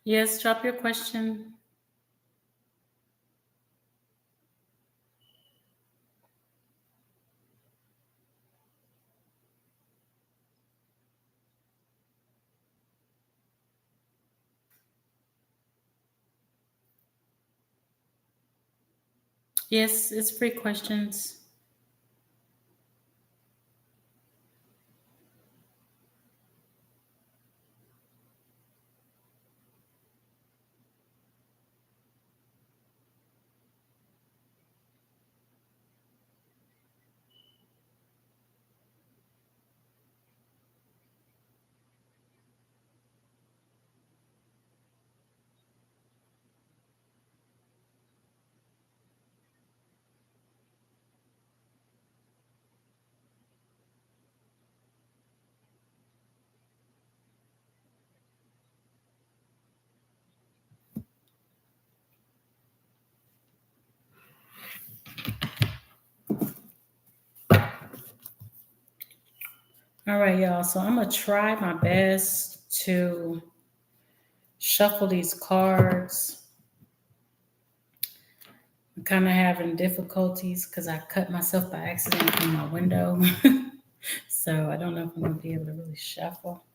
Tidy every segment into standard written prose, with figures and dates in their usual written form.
Yes, drop your question. Yes, it's free questions. All right, y'all. So I'm gonna try my best to shuffle these cards. I'm kind of having difficulties because I cut myself by accident in my window. So I don't know if I'm gonna be able to really shuffle.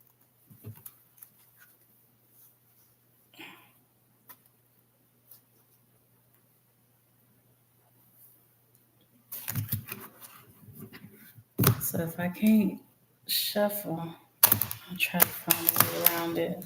So if I can't shuffle, I'll try to find a way around it.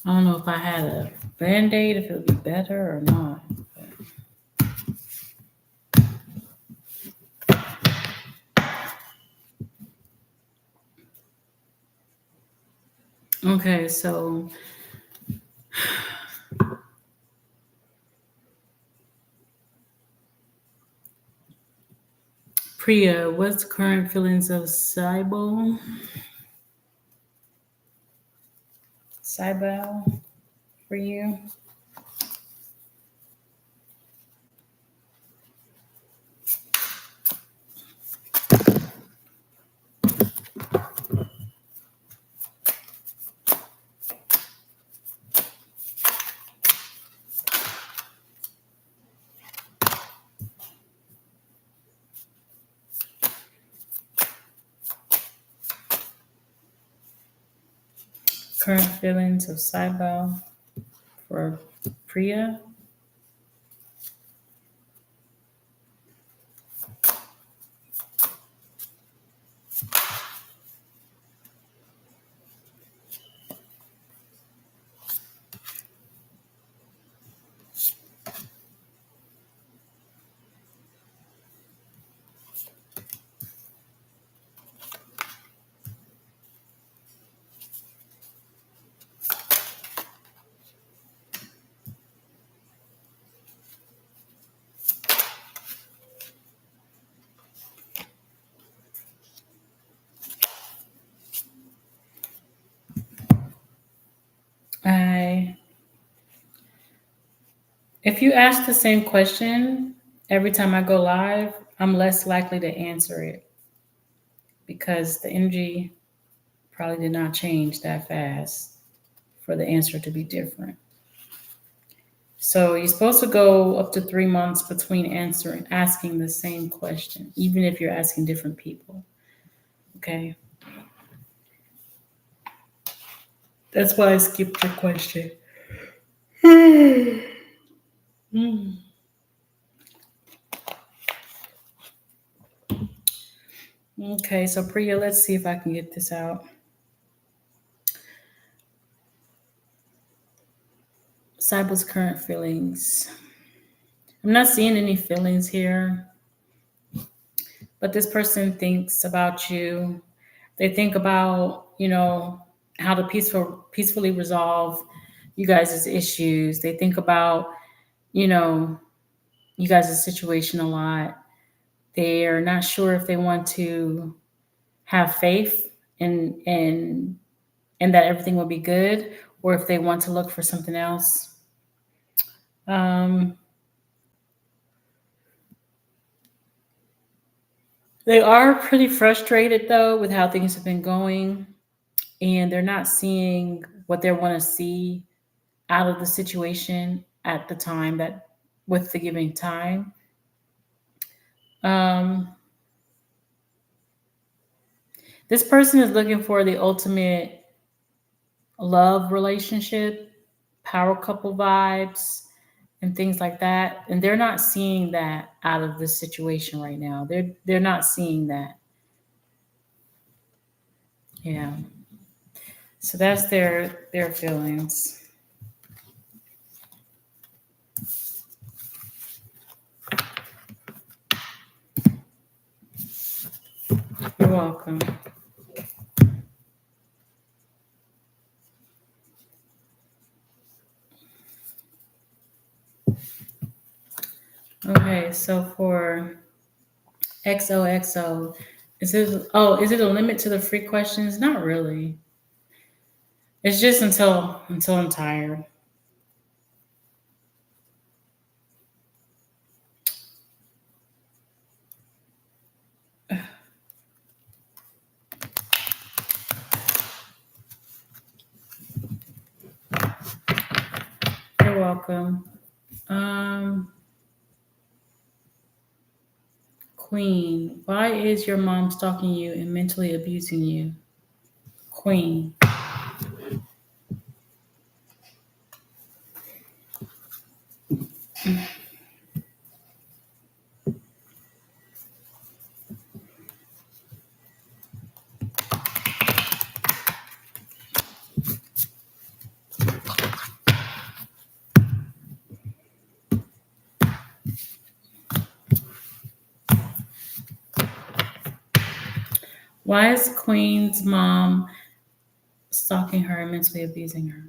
I don't know if I had a band-aid, if it would be better or not. Okay, so Priya, what's current feelings of Cybele for you? Current feelings of Cybele for Priya? If you ask the same question every time I go live, I'm less likely to answer it because the energy probably did not change that fast for the answer to be different. So you're supposed to go up to 3 months between asking the same question, even if you're asking different people. Okay. That's why I skipped your question. Okay, so Priya, let's see if I can get this out. Cybel's current feelings. I'm not seeing any feelings here, but this person thinks about you. They think about, how to peacefully resolve you guys' issues. They think about, you know, you guys' situation a lot. They are not sure if they want to have faith and that everything will be good, or if they want to look for something else. Um, they are pretty frustrated though with how things have been going, and they're not seeing what they want to see out of the situation at the time that with the giving time. Um, this person is looking for the ultimate love relationship, power couple vibes, and things like that. And they're not seeing that out of this situation right now. They're not seeing that. Yeah. So that's their feelings. You're welcome. Okay, so for XOXO, is it a limit to the free questions? Not really. It's just until I'm tired. You're welcome. Um, Queen, why is your mom stalking you and mentally abusing you? Queen. Why is Queen's mom stalking her and mentally abusing her?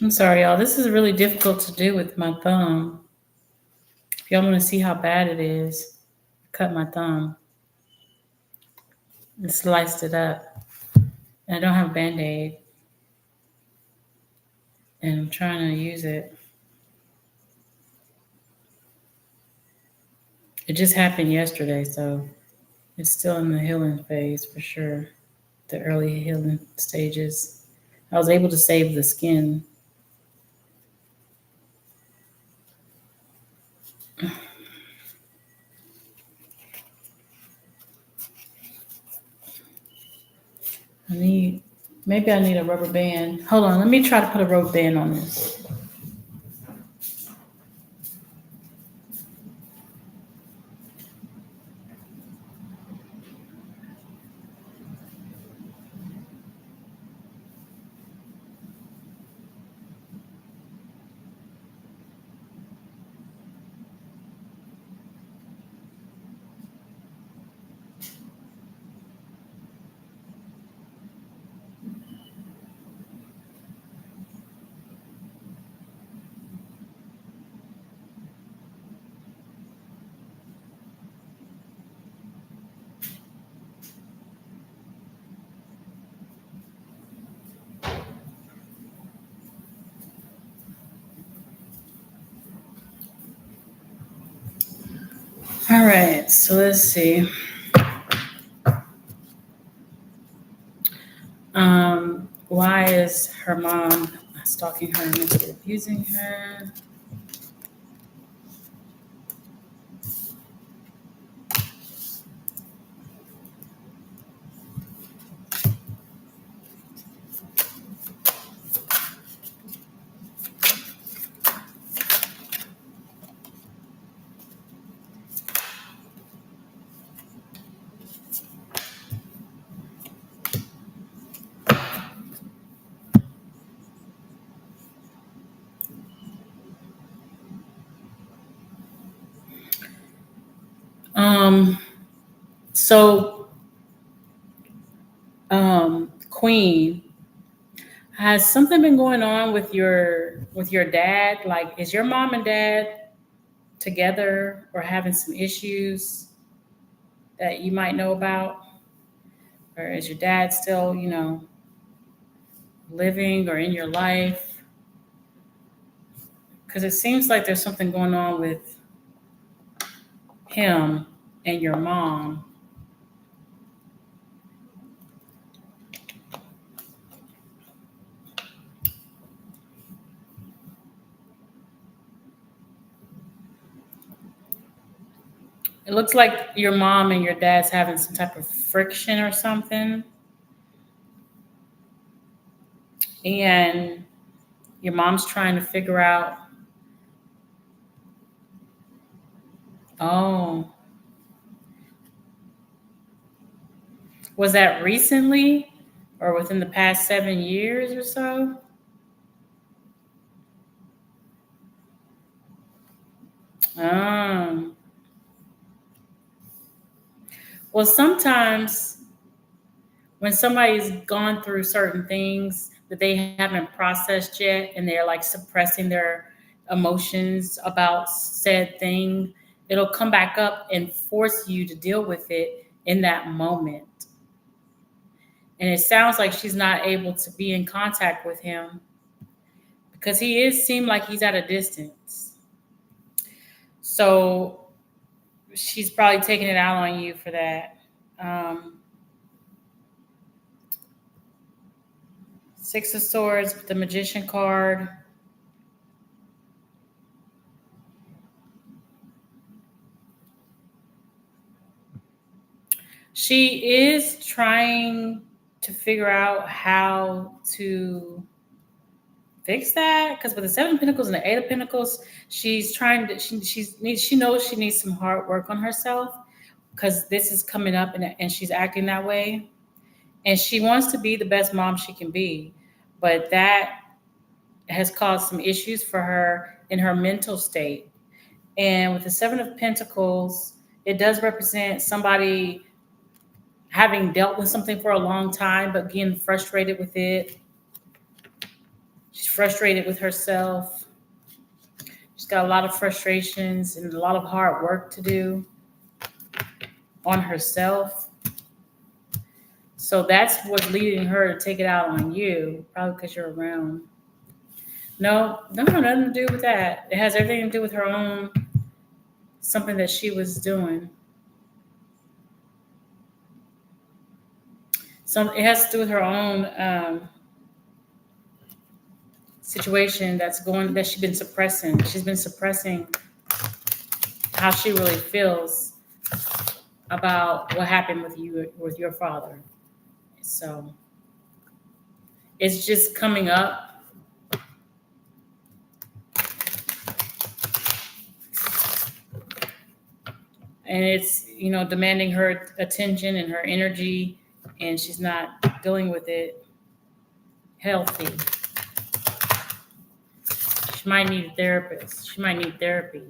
I'm sorry, y'all. This is really difficult to do with my thumb. If y'all want to see how bad it is, cut my thumb and sliced it up. And I don't have a band-aid. And I'm trying to use it. It just happened yesterday, so it's still in the healing phase for sure. The early healing stages. I was able to save the skin. Maybe I need a rubber band. Hold on, let me try to put a rubber band on this. All right, so let's see. Why is her mom stalking her and mentally abusing her? So, Queen, has something been going on with your dad? Like, is your mom and dad together or having some issues that you might know about? Or is your dad still, living or in your life? Because it seems like there's something going on with him and your mom. It looks like your mom and your dad's having some type of friction or something. And your mom's trying to figure out, oh, was that recently or within the past 7 years or so? Um, well, sometimes when somebody's gone through certain things that they haven't processed yet and they're like suppressing their emotions about said thing, it'll come back up and force you to deal with it in that moment. And it sounds like she's not able to be in contact with him because he is seem like he's at a distance. So she's probably taking it out on you for that. Um, Six of Swords, the Magician card. She is trying to figure out how to fix that because with the Seven of Pentacles and the Eight of Pentacles, she's trying to. She knows she needs some hard work on herself because this is coming up and she's acting that way, and she wants to be the best mom she can be, but that has caused some issues for her in her mental state. And with the Seven of Pentacles, it does represent somebody having dealt with something for a long time, but getting frustrated with it. She's frustrated with herself. She's got a lot of frustrations and a lot of hard work to do on herself. So that's what's leading her to take it out on you, probably because you're around. No, nothing to do with that. It has everything to do with her own, something that she was doing. It has to do with her own situation that she's been suppressing. She's been suppressing how she really feels about what happened with your father. So it's just coming up. And it's, demanding her attention and her energy, and she's not dealing with it healthy. She might need a therapist. She might need therapy.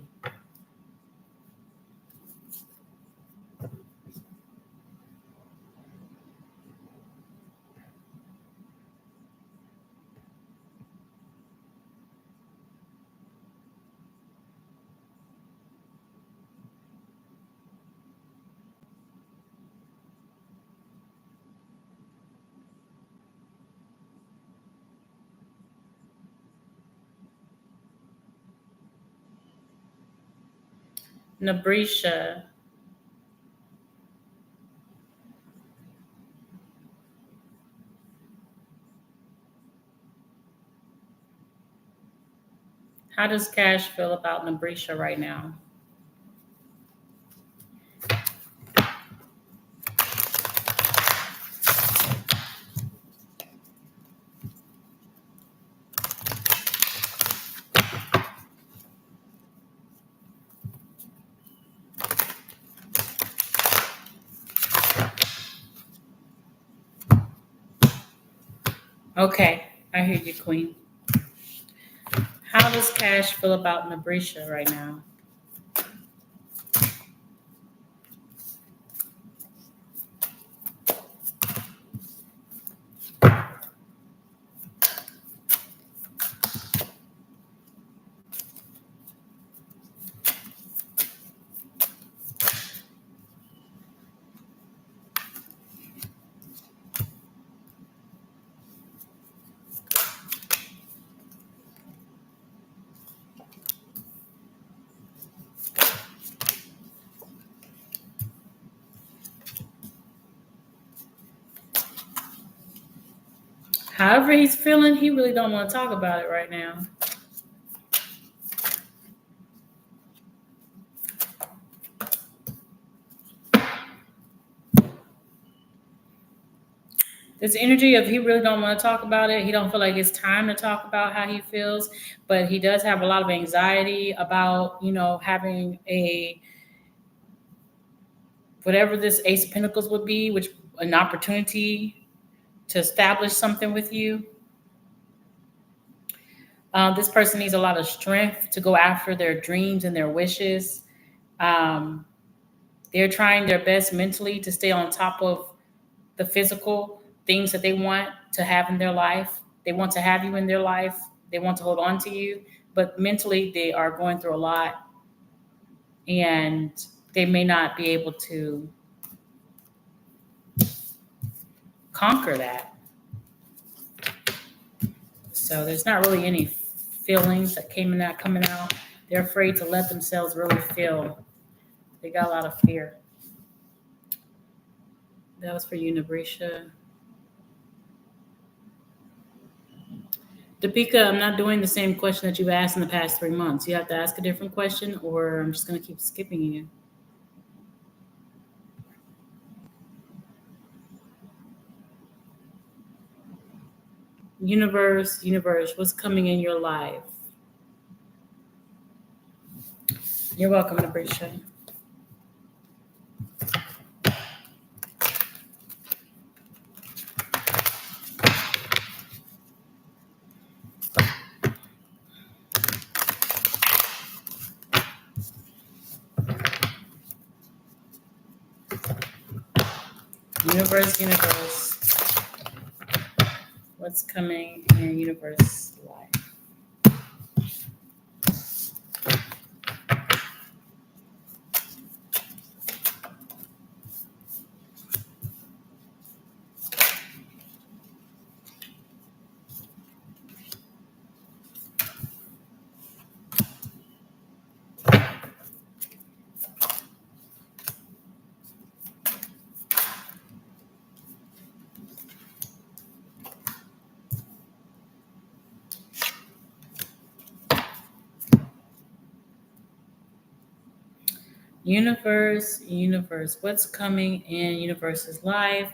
Nabrisha, how does Cash feel about Nabrisha right now? Okay, I hear you, Queen. How does Cash feel about Nabrisha right now? However he's feeling, he really don't want to talk about it right now. This energy of he really don't want to talk about it. He don't feel like it's time to talk about how he feels, but he does have a lot of anxiety about, having a whatever this Ace of Pentacles would be, which an opportunity to establish something with you. This person needs a lot of strength to go after their dreams and their wishes. Um, they're trying their best mentally to stay on top of the physical things that they want to have in their life. They want to have you in their life. They want to hold on to you, but mentally they are going through a lot and they may not be able to conquer that. So there's not really any feelings that coming out. They're afraid to let themselves really feel. They got a lot of fear. That was for you, Nabrisha. Dapika, I'm not doing the same question that you've asked in the past 3 months. You have to ask a different question, or I'm just going to keep skipping you. Universe, what's coming in your life? You're welcome, Nabrisha. Universe, what's coming in universe life? Universe, what's coming in universe's life?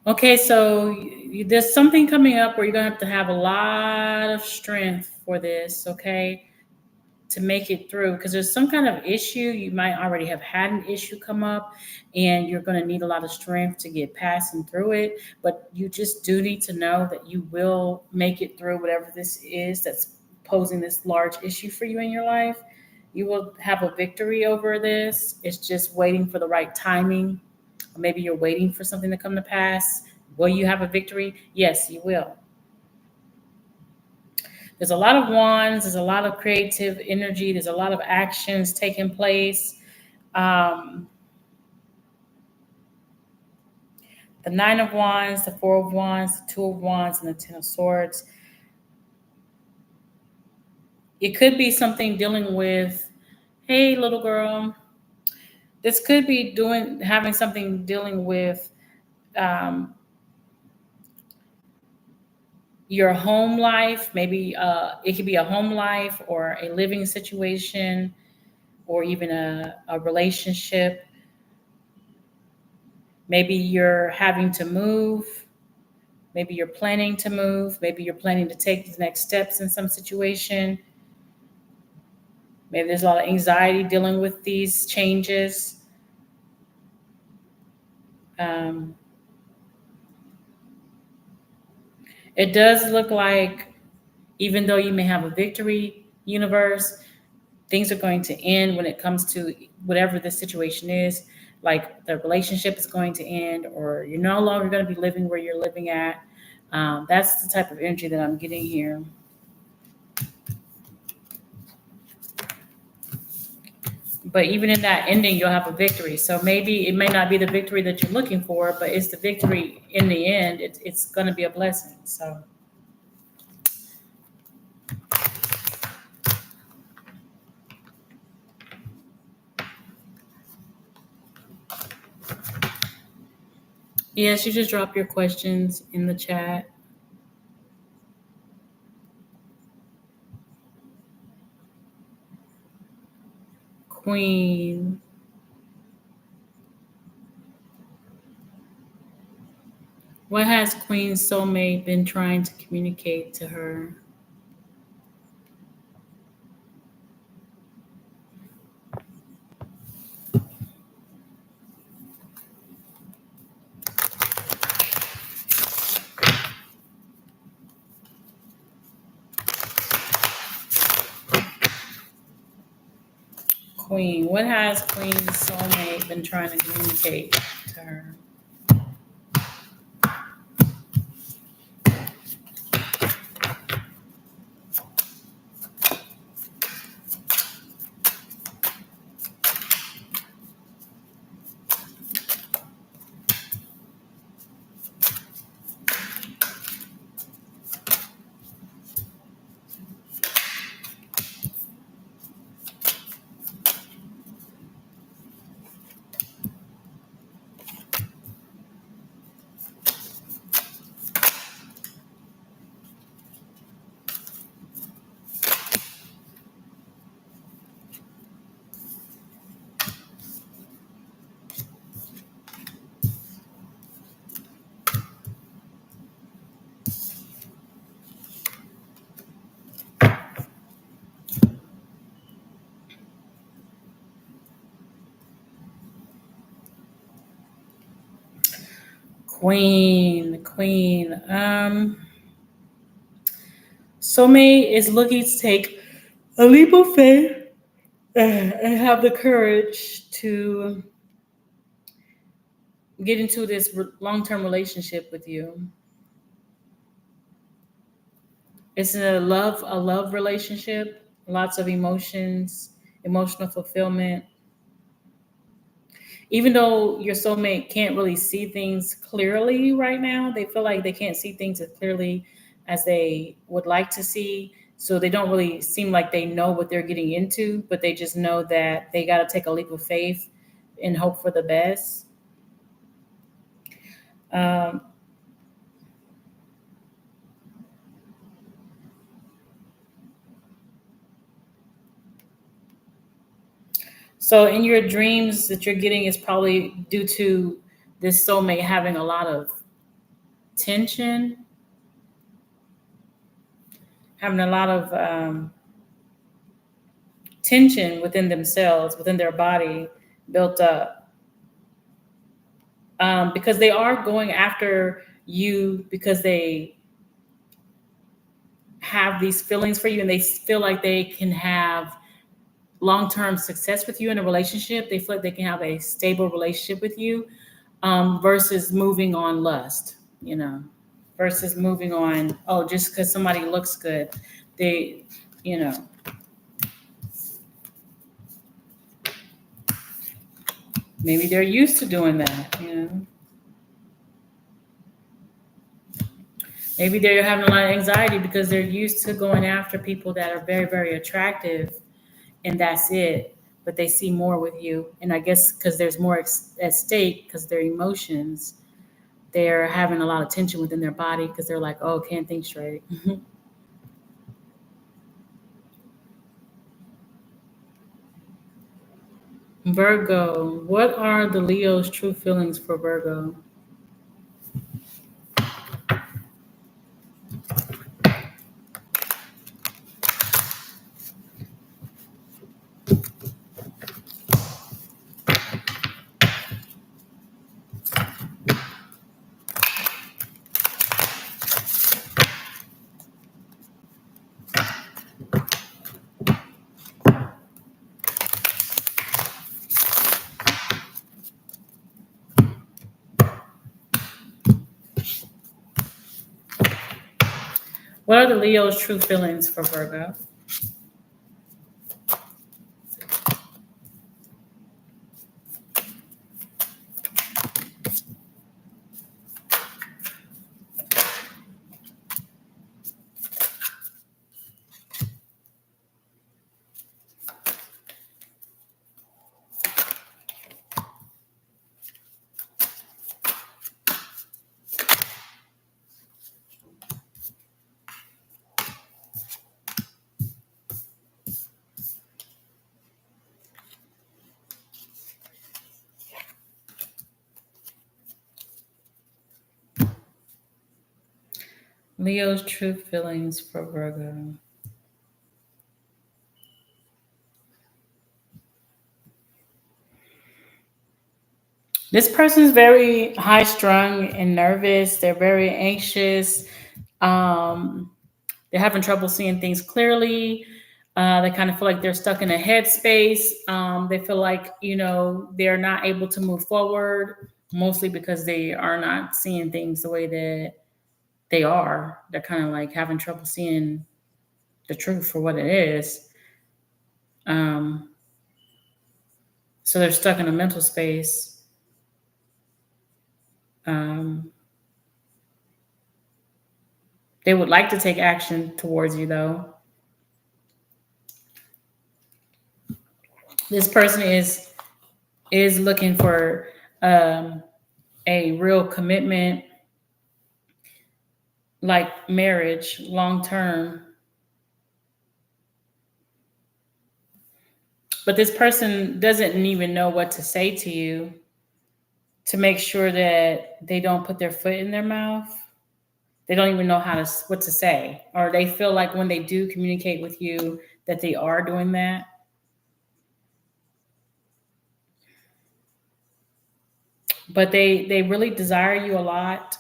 Okay, so there's something coming up where you're gonna have a lot of strength for this, okay, to make it through. Because there's some kind of issue. You might already have had an issue come up, and you're gonna need a lot of strength to get past and through it. But you just do need to know that you will make it through whatever this is that's posing this large issue for you in your life. You will have a victory over this. It's just waiting for the right timing. Or maybe you're waiting for something to come to pass. Will you have a victory? Yes, you will. There's a lot of wands. There's a lot of creative energy. There's a lot of actions taking place. Um, the Nine of Wands, the Four of Wands, the Two of Wands, and the Ten of Swords. It could be something dealing with, hey, little girl. This could be having something dealing with um, your home life. Maybe it could be a home life or a living situation or even a relationship. Maybe you're having to move. Maybe you're planning to move. Maybe you're planning to take the next steps in some situation. Maybe there's a lot of anxiety dealing with these changes. Um, it does look like, even though you may have a victory, universe, things are going to end when it comes to whatever the situation is. Like the relationship is going to end, or you're no longer going to be living where you're living at. That's the type of energy that I'm getting here. But even in that ending, you'll have a victory. So maybe it may not be the victory that you're looking for, but it's the victory in the end. It's going to be a blessing. So. Yes, you just drop your questions in the chat. Queen, what has Queen's soulmate been trying to communicate to her? Queen, what has Queen's soulmate been trying to communicate to her? Queen. Soulmate is looking to take a leap of faith and have the courage to get into this long-term relationship with you. It's a love relationship, lots of emotions, emotional fulfillment. Even though your soulmate can't really see things clearly right now, they feel like they can't see things as clearly as they would like to see. So they don't really seem like they know what they're getting into, but they just know that they got to take a leap of faith and hope for the best. Um, so in your dreams that you're getting is probably due to this soulmate having a lot of tension, having a lot of tension within themselves, within their body built up. Because they are going after you because they have these feelings for you and they feel like they can have long-term success with you in a relationship. They feel like they can have a stable relationship with you, versus moving on lust, versus moving on, oh, just because somebody looks good. They, you know, maybe they're used to doing that. Maybe they're having a lot of anxiety because they're used to going after people that are very, very attractive, and that's it. But they see more with you. And I guess because there's more at stake, because their emotions, they're having a lot of tension within their body because they're like, oh, can't think straight. Virgo, what are the Leo's true feelings for Virgo? What are the Leo's true feelings for Virgo? Leo's true feelings for Virgo. This person's very high strung and nervous. They're very anxious. Um, they're having trouble seeing things clearly. They kind of feel like they're stuck in a headspace. They feel like, they're not able to move forward, mostly because they are not seeing things the way that they are. They're kind of like having trouble seeing the truth for what it is. Um, so they're stuck in a mental space. Um, they would like to take action towards you, though. This person is looking for um, a real commitment, like marriage, long term. But this person doesn't even know what to say to you to make sure that they don't put their foot in their mouth. They don't even know what to say, or they feel like when they do communicate with you that they are doing that. But they really desire you a lot.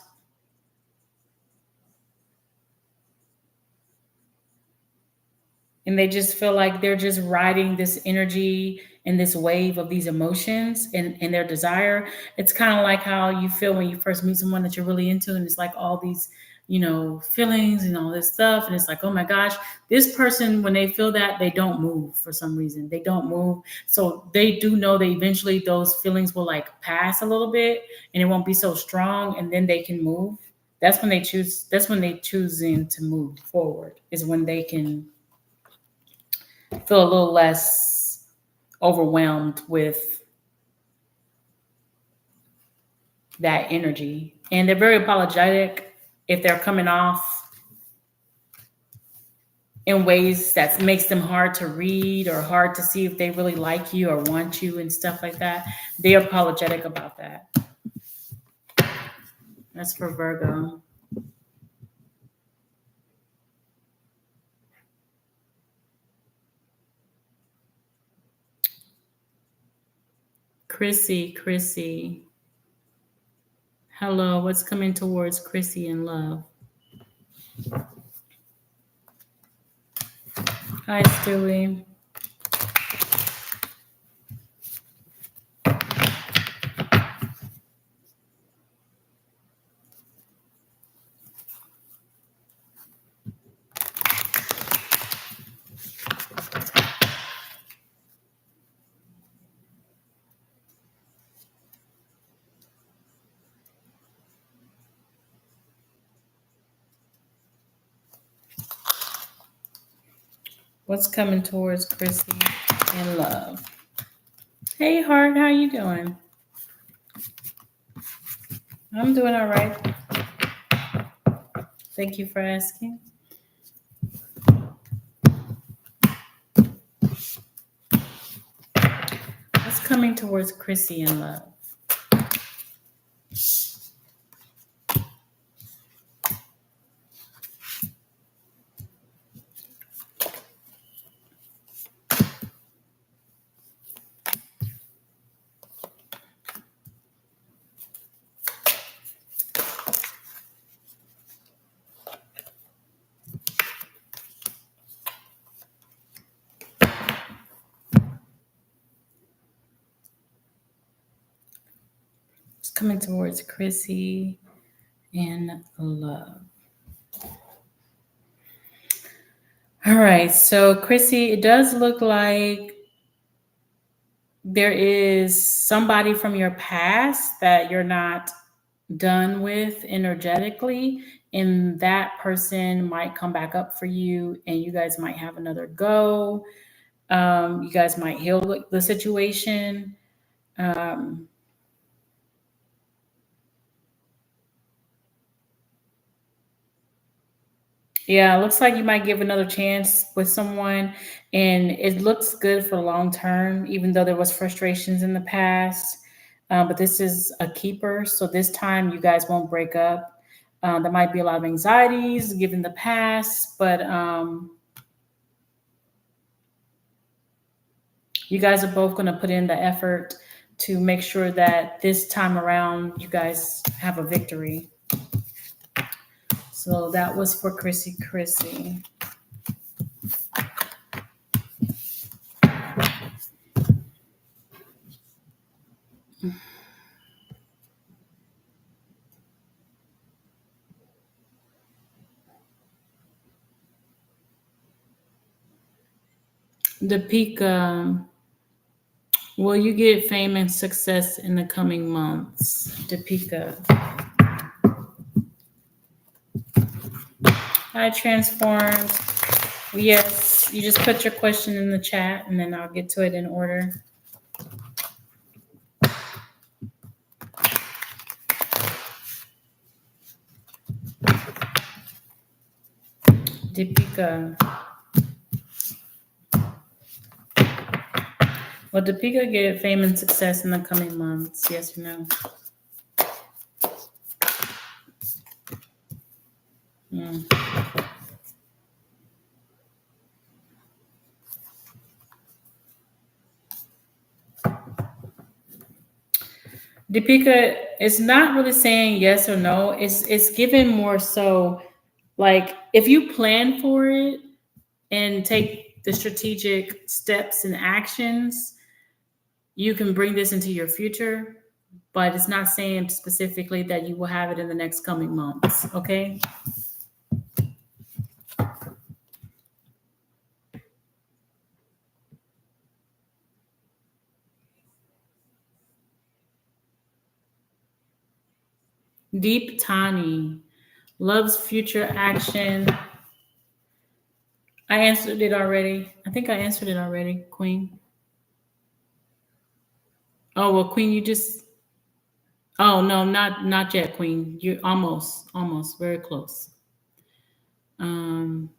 And they just feel like they're just riding this energy and this wave of these emotions and their desire. It's kind of like how you feel when you first meet someone that you're really into, and it's like all these, feelings and all this stuff. And it's like, oh my gosh, this person, when they feel that, they don't move for some reason. They don't move. So they do know that eventually those feelings will like pass a little bit and it won't be so strong, and then they can move. That's when they choosing to move forward, is when they can feel a little less overwhelmed with that energy. And they're very apologetic if they're coming off in ways that makes them hard to read or hard to see if they really like you or want you and stuff like that. They're apologetic about that. That's for Virgo. Chrissy. Hello, what's coming towards Chrissy in love? Hi, Stewie. What's coming towards Chrissy in love? Hey, Heart, how you doing? I'm doing all right. Thank you for asking. What's coming towards Chrissy in love? What's coming towards Chrissy in love? All right, so Chrissy, it does look like there is somebody from your past that you're not done with energetically, and that person might come back up for you, and you guys might have another go. You guys might heal the situation. Um, Yeah, it looks like you might give another chance with someone, and it looks good for long term, even though there was frustrations in the past. But this is a keeper, so this time you guys won't break up. There might be a lot of anxieties given the past, but you guys are both going to put in the effort to make sure that this time around you guys have a victory. So that was for Chrissy. Deepika, will you get fame and success in the coming months? Deepika. Hi, Transformed. Yes, you just put your question in the chat and then I'll get to it in order. Deepika. Will Deepika get fame and success in the coming months? Yes or no? Deepika, it's not really saying yes or no. It's given more so like if you plan for it and take the strategic steps and actions, you can bring this into your future, but it's not saying specifically that you will have it in the next coming months. Okay. Deep Tani loves future action. I answered it already. I think I answered it already, Queen. Oh well, Queen, you just. Oh no, not yet, Queen. You're almost, very close. Um,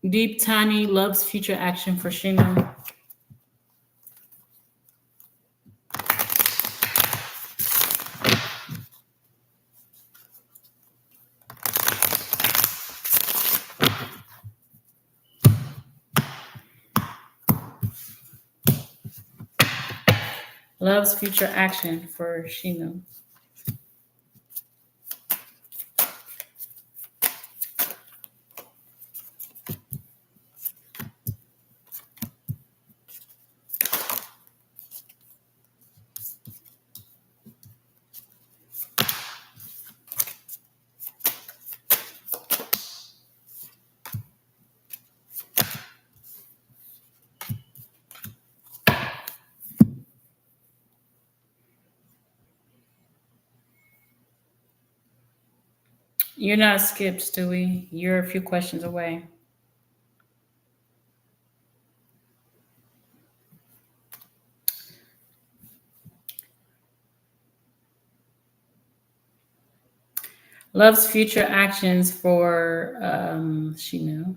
Deep Tani loves future action for Sheena. Loves future action for Sheena. You're not skipped, Stewie. You're a few questions away. Loves future actions for Sheena.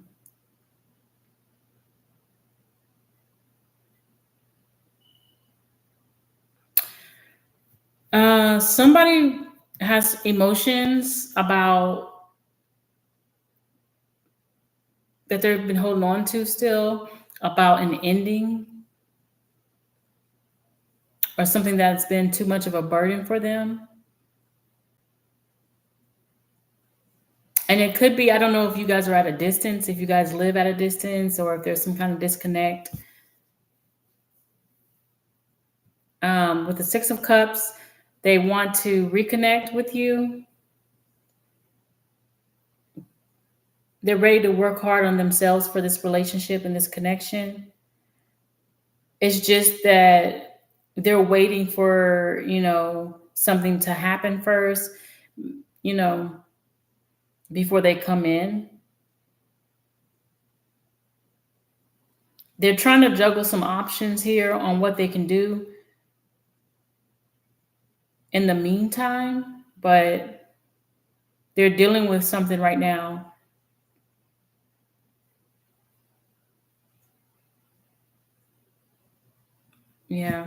Somebody has emotions about that they've been holding on to still about an ending or something that's been too much of a burden for them. And it could be, I don't know if you guys are at a distance, if you guys live at a distance, or if there's some kind of disconnect. With the Six of Cups, they want to reconnect with you. They're ready to work hard on themselves for this relationship and this connection. It's just that they're waiting for, something to happen first, before they come in. They're trying to juggle some options here on what they can do in the meantime, but they're dealing with something right now. Yeah.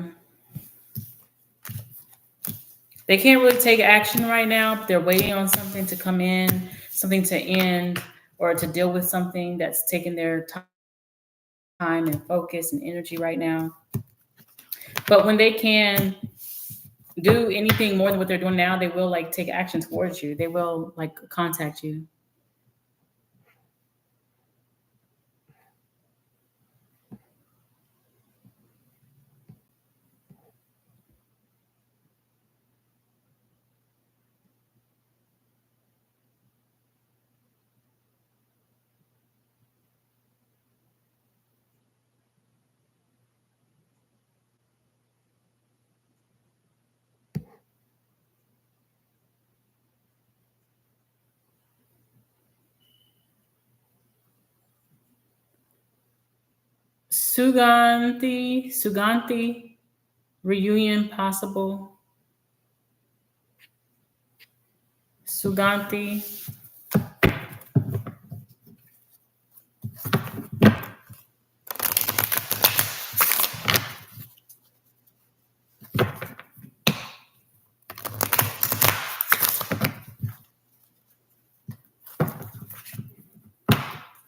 They can't really take action right now. They're waiting on something to come in, something to end, or to deal with something that's taking their time and focus and energy right now. But when they can do anything more than what they're doing now, they will like take action towards you. They will like contact you. Suganthi, reunion possible. Suganthi,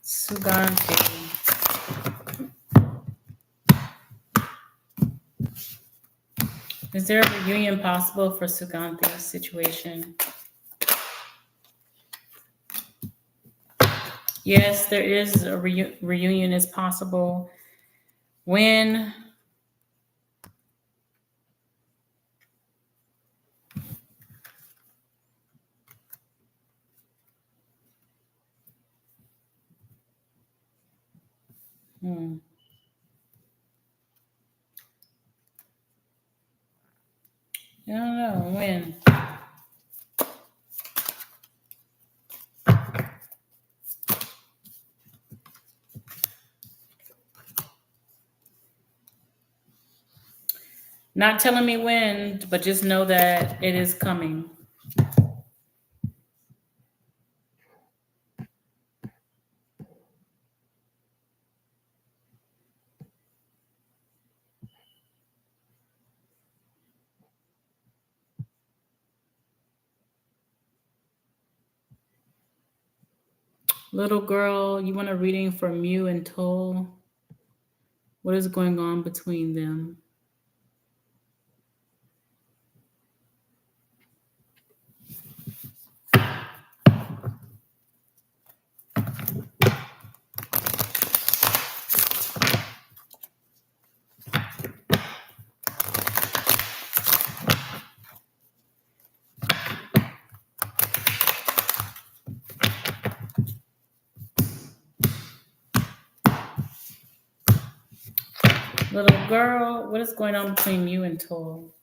Suganthi. Is there a reunion possible for Suganthi's situation? Yes, there is a reunion is possible. When? Hmm. I don't know when. Not telling me when, but just know that it is coming. Little girl, you want a reading for Mew and Toll? What is going on between them? Little girl, what is going on between you and Toll?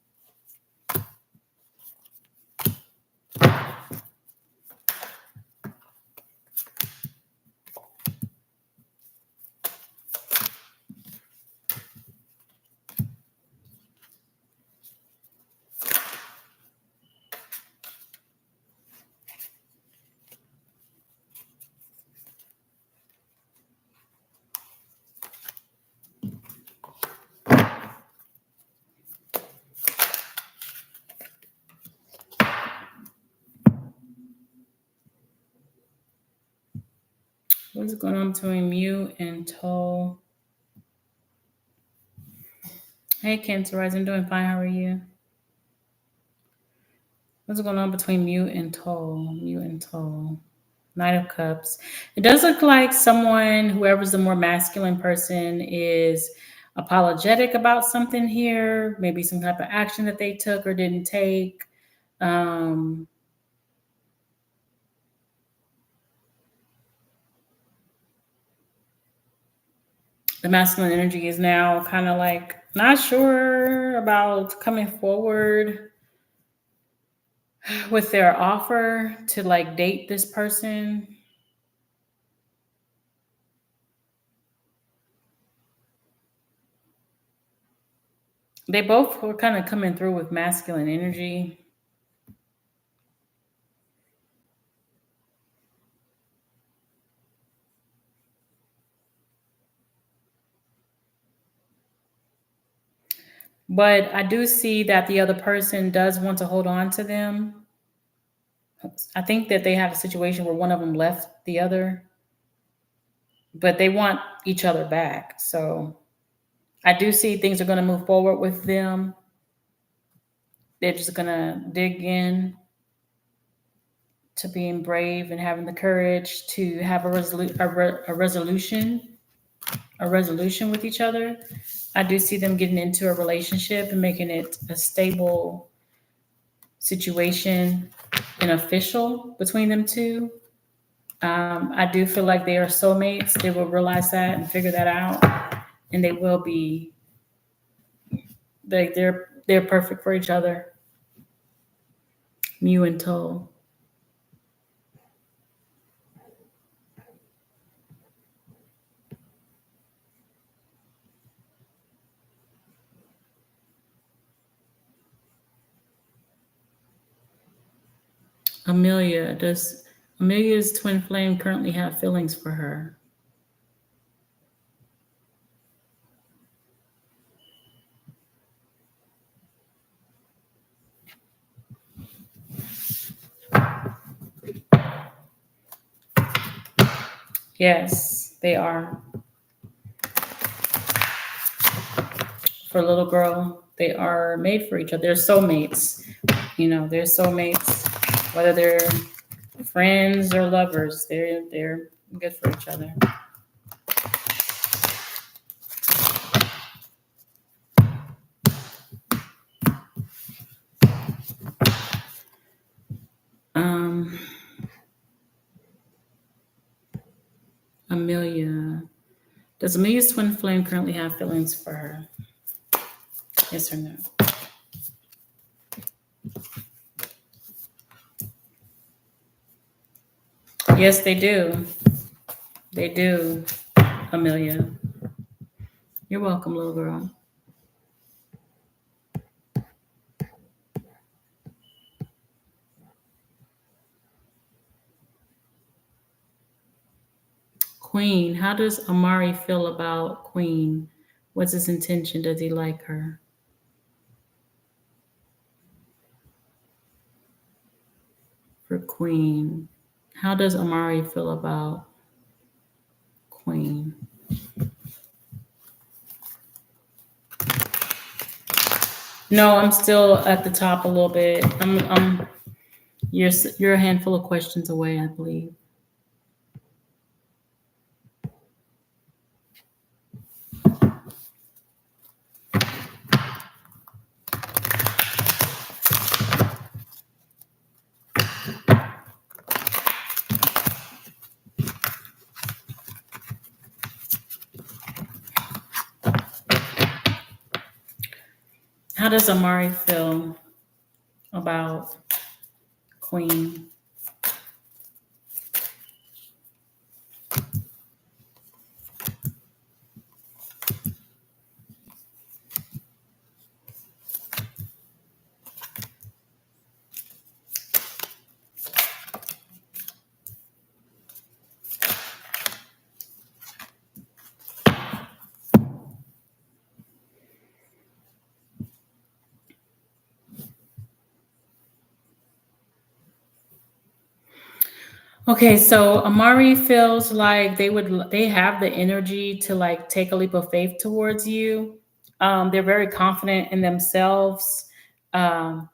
What is going on between Mew and Toll? Hey, Cancer Rise, I'm doing fine. How are you? What's going on between Mew and Toll? Mew and Toll. Knight of Cups. It does look like someone, whoever's the more masculine person, is apologetic about something here. Maybe some type of action that they took or didn't take. Um, the masculine energy is now kind of like not sure about coming forward with their offer to like date this person. They both were kind of coming through with masculine energy. But I do see that the other person does want to hold on to them. I think that they have a situation where one of them left the other, but they want each other back. So I do see things are going to move forward with them. They're just going to dig in to being brave and having the courage to have a resolution with each other. I do see them getting into a relationship and making it a stable situation and official between them two. I do feel like they are soulmates. They will realize that and figure that out, and they will be they're perfect for each other. Mew and Toe. Amelia, does Amelia's twin flame currently have feelings for her? Yes, they are. For little girl, they are made for each other. They're soulmates. They're soulmates. Whether they're friends or lovers, they're good for each other. Amelia. Does Amelia's twin flame currently have feelings for her? Yes or no? Yes, they do. They do, Amelia. You're welcome, little girl. Queen, how does Amari feel about Queen? What's his intention? Does he like her? For Queen, how does Amari feel about Queen? No, I'm still at the top a little bit. You're a handful of questions away, I believe. How does Amari feel about Queen? Okay, so Amari feels like they have the energy to like take a leap of faith towards you. They're very confident in themselves, um,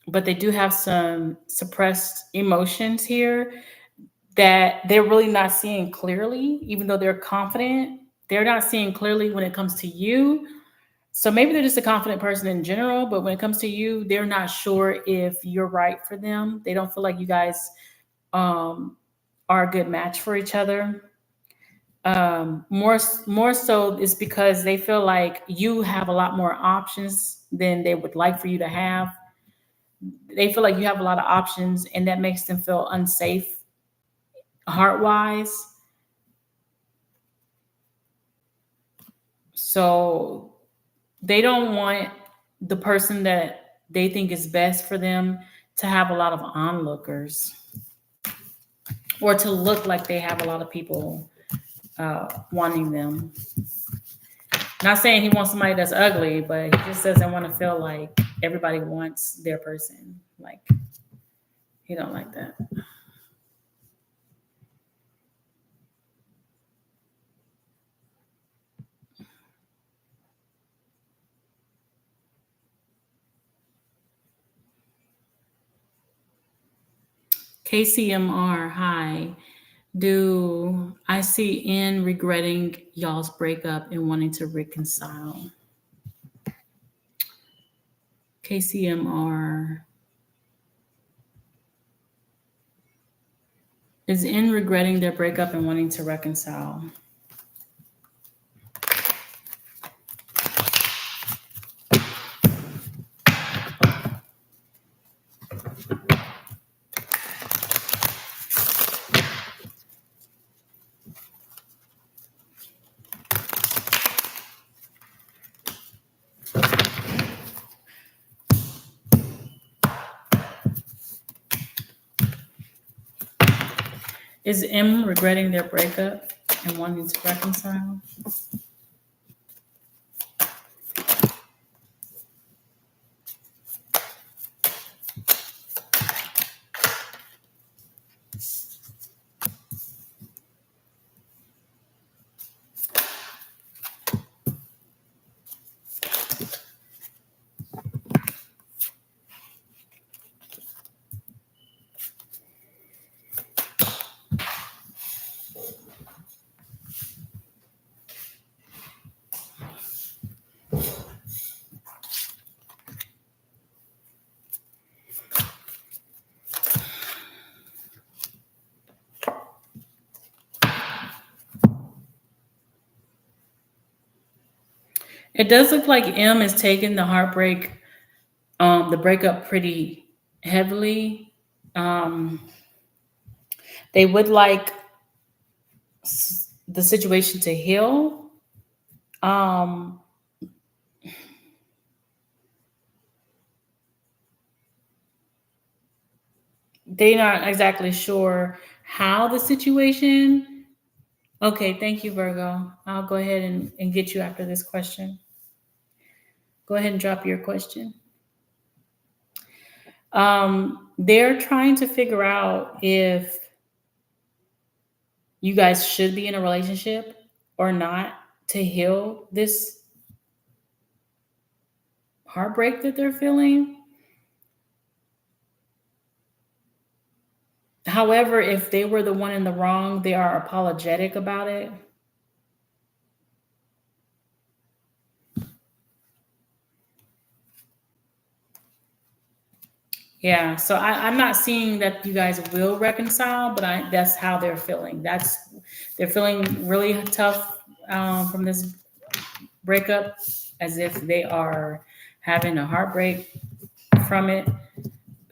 but they do have some suppressed emotions here that they're really not seeing clearly. Even though they're confident, they're not seeing clearly when it comes to you. So maybe they're just a confident person in general, but when it comes to you, they're not sure if you're right for them. They don't feel like you guys um, are a good match for each other. More so is because they feel like you have a lot more options than they would like for you to have. They feel like you have a lot of options, and that makes them feel unsafe heart wise. So they don't want the person that they think is best for them to have a lot of onlookers or to look like they have a lot of people wanting them. Not saying he wants somebody that's ugly, but he just doesn't want to feel like everybody wants their person. Like he don't like that. KCMR, hi. Do I see N regretting y'all's breakup and wanting to reconcile? KCMR. Is N regretting their breakup and wanting to reconcile? Is M regretting their breakup and wanting to reconcile? It does look like M is taking the heartbreak, the breakup pretty heavily. Um, they would like the situation to heal. Um, they're not exactly sure how the situation. Okay, thank you, Virgo. I'll go ahead and get you after this question. Go ahead and drop your question. They're trying to figure out if you guys should be in a relationship or not to heal this heartbreak that they're feeling. However, if they were the one in the wrong, they are apologetic about it. Yeah, so I'm not seeing that you guys will reconcile, but that's how they're feeling. They're feeling really tough from this breakup, as if they are having a heartbreak from it,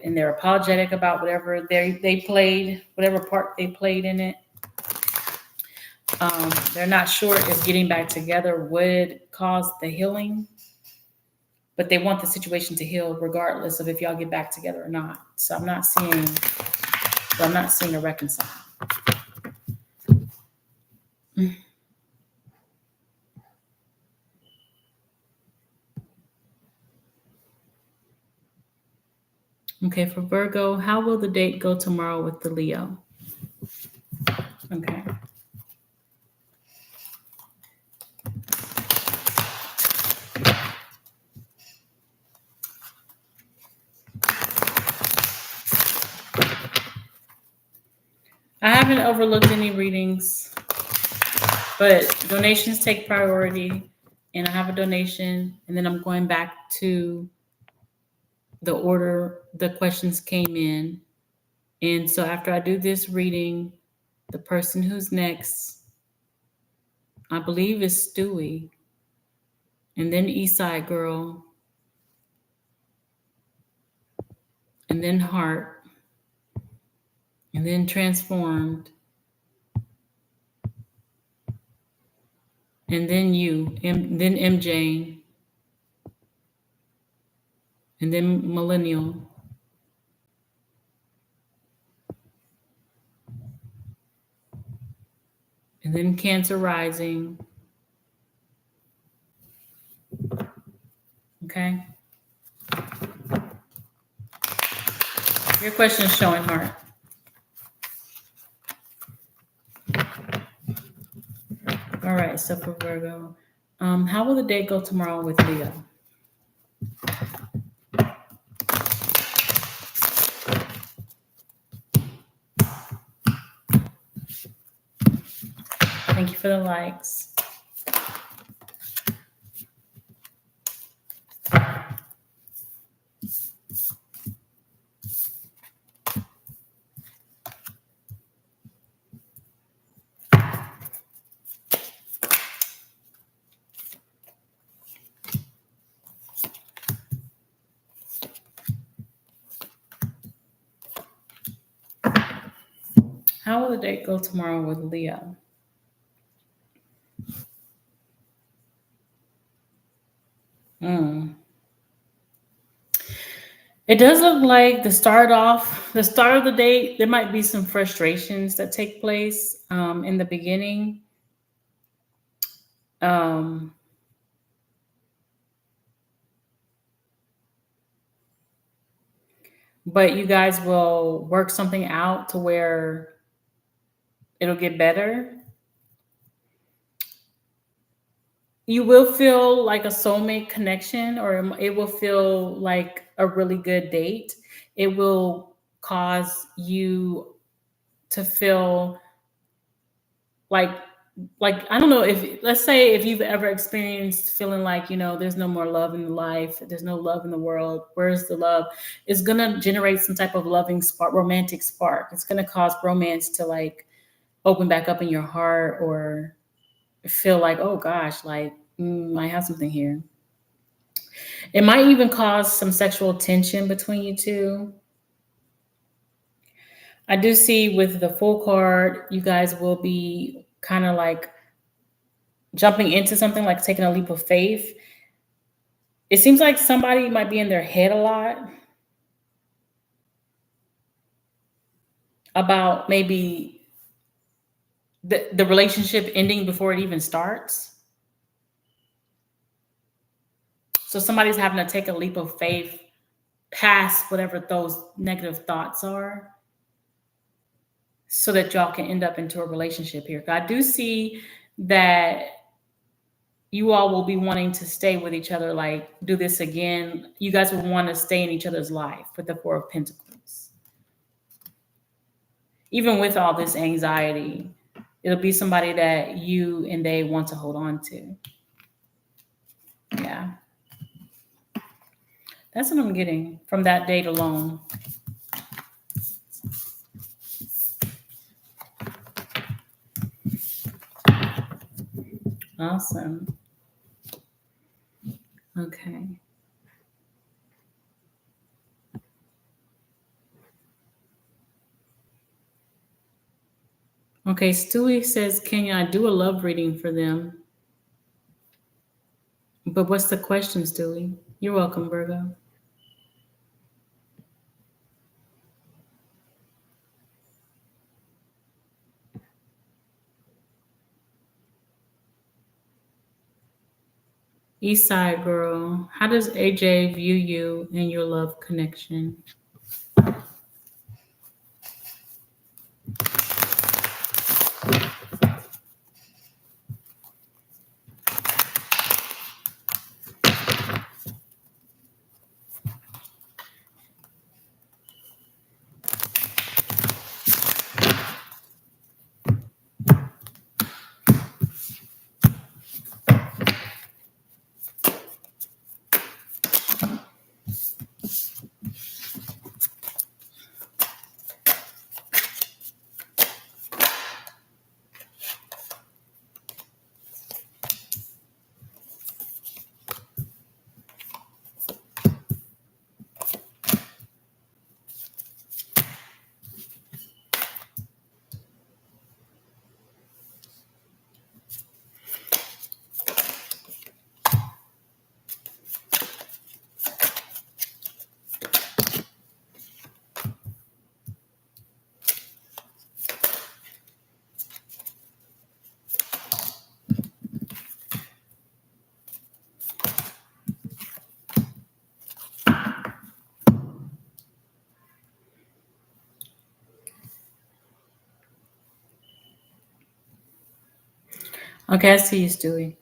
and they're apologetic about whatever they played, whatever part they played in it. They're not sure if getting back together would cause the healing, but they want the situation to heal regardless of if y'all get back together or not. So I'm not seeing a reconcile. Okay, for Virgo, how will the date go tomorrow with the Leo? Okay. I haven't overlooked any readings, but donations take priority. And I have a donation, and then I'm going back to the order the questions came in. And so after I do this reading, the person who's next, I believe, is Stewie, and then Eastside Girl, and then Heart, and then Transformed, and then you, and then MJ, and then Millennial, and then Cancer Rising, Okay. Your question is showing heart. All right. So for Virgo, how will the date go tomorrow with Leo? Thank you for the likes. How will the date go tomorrow with Leo? It does look like the start of the date, there might be some frustrations that take place in the beginning. Um, but you guys will work something out to where it'll get better. You will feel like a soulmate connection, or it will feel like a really good date. It will cause you to feel like I don't know, if let's say if you've ever experienced feeling like, there's no more love in life, there's no love in the world, where's the love? It's gonna generate some type of loving spark, romantic spark. It's gonna cause romance to like open back up in your heart, or feel like, oh gosh, like I have something here. It might even cause some sexual tension between you two. I do see with the full card, you guys will be kind of like jumping into something, like taking a leap of faith. It seems like somebody might be in their head a lot about maybe the relationship ending before it even starts. So somebody's having to take a leap of faith past whatever those negative thoughts are, so that y'all can end up into a relationship here. I do see that you all will be wanting to stay with each other, like do this again. You guys will want to stay in each other's life with the Four of Pentacles. Even with all this anxiety, it'll be somebody that you and they want to hold on to. Yeah. That's what I'm getting from that date alone. Awesome. Okay. Okay, Stewie says, can I do a love reading for them? But what's the question, Stewie? You're welcome, Virgo. East Side Girl, how does AJ view you and your love connection? Okay, I see you, Stewie.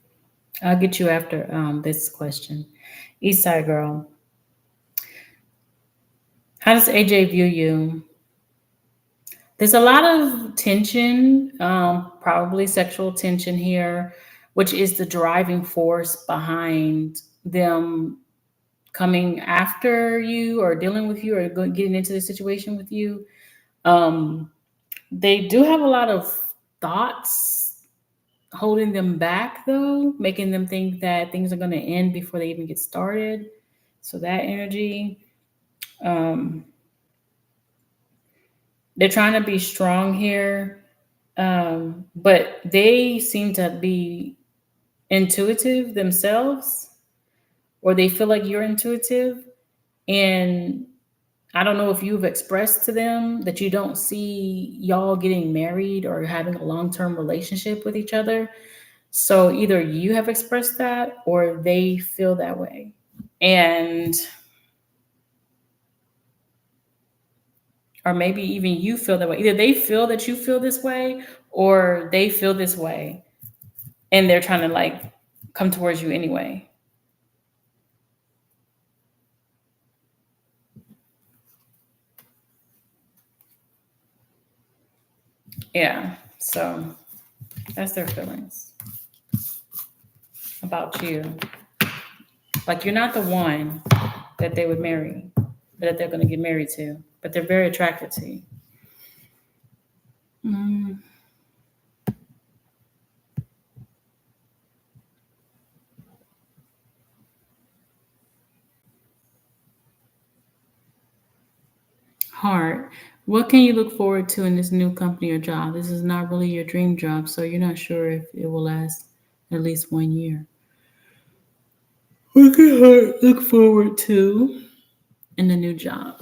I'll get you after this question. East Side Girl, how does AJ view you? There's a lot of tension, probably sexual tension here, which is the driving force behind them coming after you or dealing with you or getting into the situation with you. Um, they do have a lot of thoughts holding them back, though, making them think that things are going to end before they even get started. So that energy. Um, they're trying to be strong here, but they seem to be intuitive themselves, or they feel like you're intuitive. And I don't know if you've expressed to them that you don't see y'all getting married or having a long term relationship with each other. So either you have expressed that or they feel that way. And, or maybe even you feel that way. Either they feel that you feel this way or they feel this way and they're trying to like come towards you anyway. Yeah. So that's their feelings about you. Like you're not the one that they would marry, that they're going to get married to, but they're very attracted to you. Mm. Heart. What can you look forward to in this new company or job? This is not really your dream job, so you're not sure if it will last at least 1 year. What can Heart look forward to in the new job?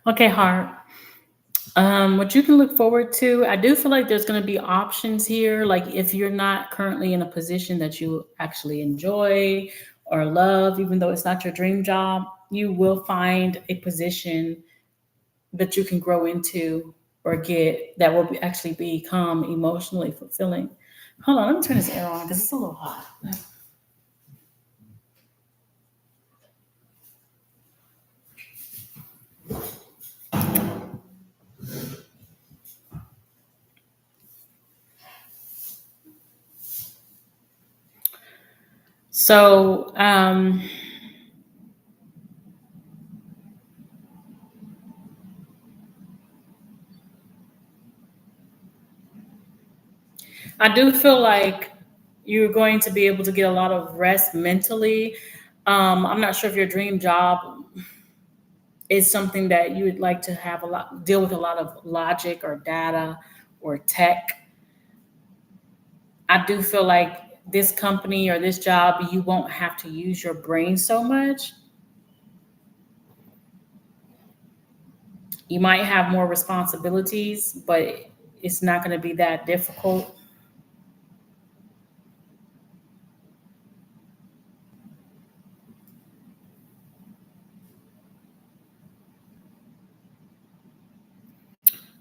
Okay, Heart. What you can look forward to, I do feel like there's going to be options here. Like if you're not currently in a position that you actually enjoy or love, even though it's not your dream job, you will find a position that you can grow into or get that will actually become emotionally fulfilling. Hold on, let me turn this air on because it's a little hot. So, I do feel like you're going to be able to get a lot of rest mentally. I'm not sure if your dream job is something that you would like to have a lot deal with a lot of logic or data or tech. I do feel like this company or this job, you won't have to use your brain so much. You might have more responsibilities, but it's not going to be that difficult.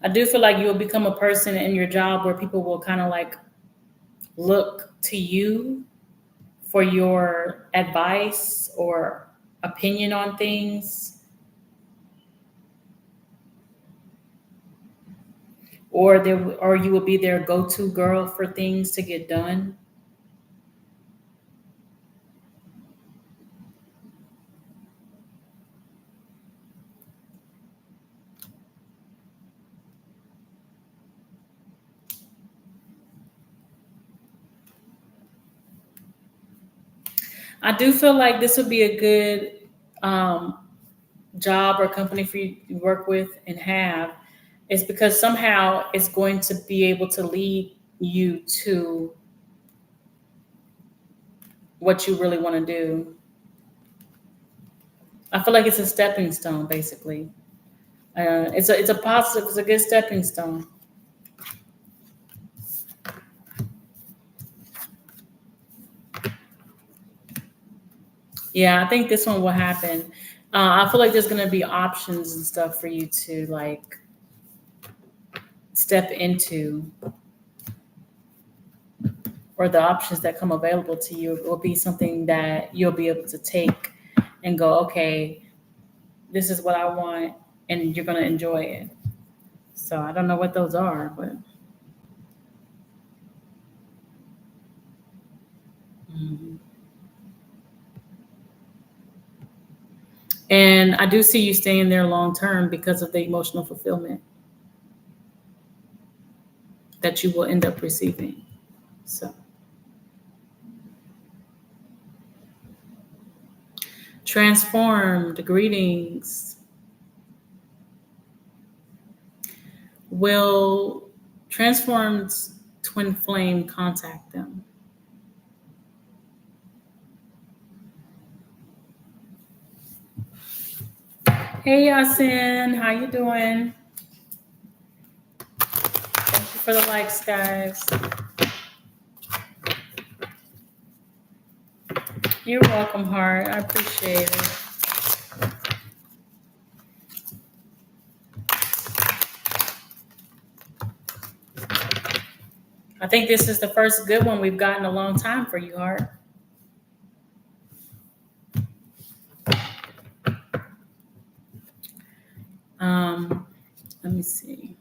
I do feel like you'll become a person in your job where people will kind of like look to you for your advice or opinion on things, or you will be their go-to girl for things to get done. I do feel like this would be a good job or company for you to work with and have. Is because somehow it's going to be able to lead you to what you really want to do. I feel like it's a stepping stone, basically. It's a positive. It's a good stepping stone. Yeah, I think this one will happen. I feel like there's gonna be options and stuff for you to like step into, or the options that come available to you will be something that you'll be able to take and go, okay, this is what I want, and you're gonna enjoy it. So I don't know what those are, but mhm. And I do see you staying there long term because of the emotional fulfillment that you will end up receiving. So transformed greetings. Will transformed twin flame contact them? Hey Yasin, how you doing? Thank you for the likes, guys. You're welcome, Heart. I appreciate it. I think this is the first good one we've gotten in a long time for you, Heart. Um, Let me see.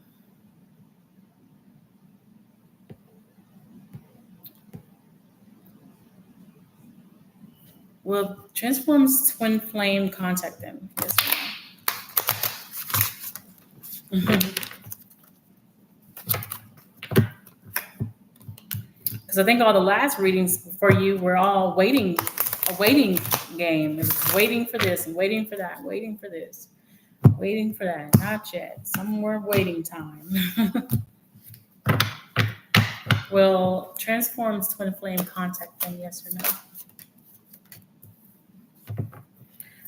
Will Transform's twin flame contact them? Yes or no? Because I think all the last readings for you were all a waiting game. It was waiting for this and waiting for that, waiting for this, waiting for that. Not yet. Some more waiting time. Will Transform's twin flame contact them? Yes or no?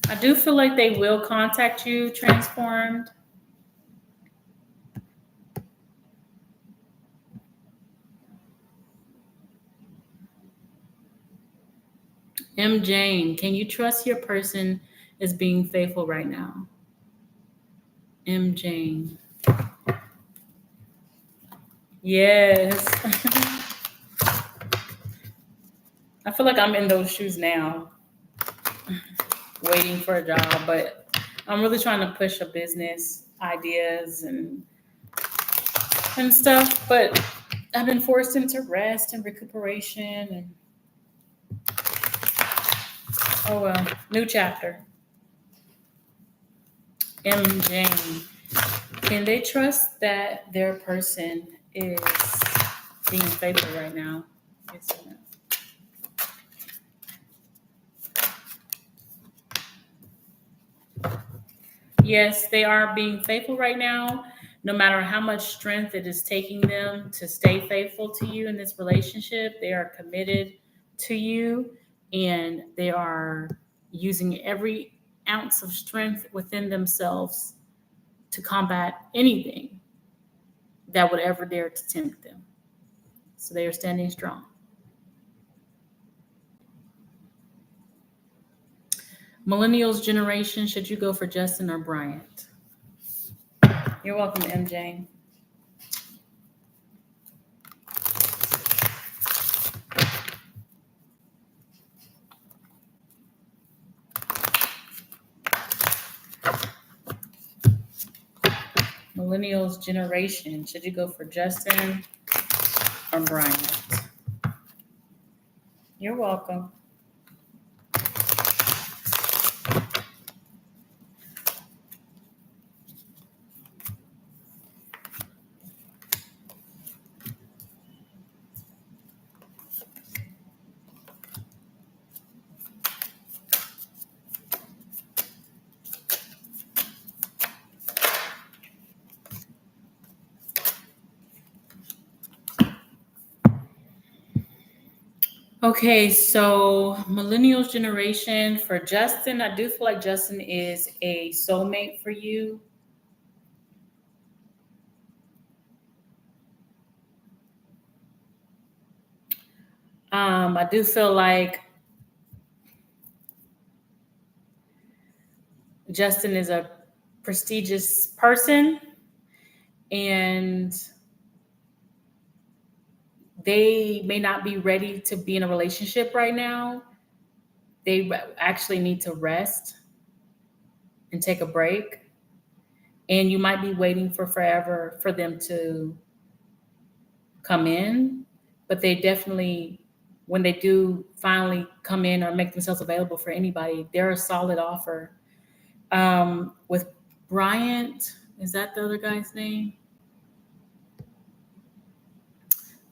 I do feel like they will contact you, Transformed. M. Jane, can you trust your person is being faithful right now? M. Jane. Yes. I feel like I'm in those shoes now, waiting for a job, but I'm really trying to push a business ideas and stuff, but I've been forced into rest and recuperation and oh well, new chapter. M. Jane, can they trust that their person is being faithful right now? Yes or no? Yes, they are being faithful right now. No matter how much strength it is taking them to stay faithful to you in this relationship, they are committed to you and they are using every ounce of strength within themselves to combat anything that would ever dare to tempt them. So they are standing strong. Millennials generation, should you go for Justin or Bryant? You're welcome, MJ. Millennials generation, should you go for Justin or Bryant? You're welcome. Okay, so millennials generation for Justin, I do feel like Justin is a soulmate for you. I do feel like Justin is a prestigious person and they may not be ready to be in a relationship right now. They actually need to rest and take a break. And you might be waiting for forever for them to come in, but they definitely, when they do finally come in or make themselves available for anybody, they're a solid offer. With Bryant, is that the other guy's name?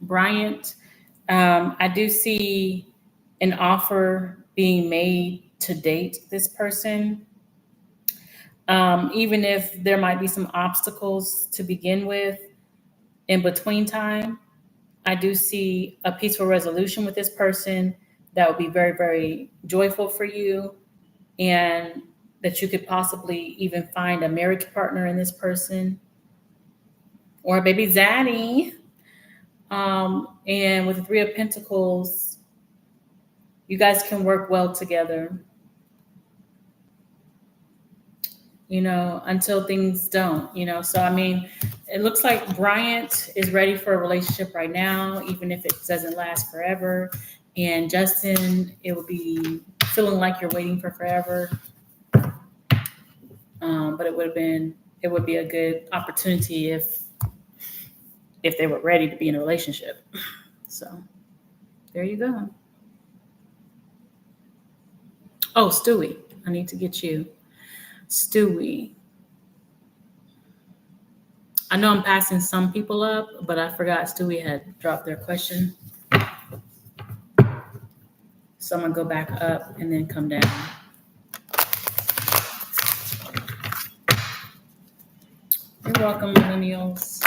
Bryant, I do see an offer being made to date this person. Even if there might be some obstacles to begin with in between time, I do see a peaceful resolution with this person that would be very, very joyful for you, and that you could possibly even find a marriage partner in this person or a baby zaddy. And with the Three of Pentacles, you guys can work well together, until things don't, So, I mean, it looks like Bryant is ready for a relationship right now, even if it doesn't last forever. And Justin, it would be feeling like you're waiting for forever. But it would be a good opportunity if they were ready to be in a relationship. So there you go. Oh, Stewie, I need to get you. Stewie. I know I'm passing some people up, but I forgot Stewie had dropped their question. So I'm gonna go back up and then come down. You're welcome, millennials.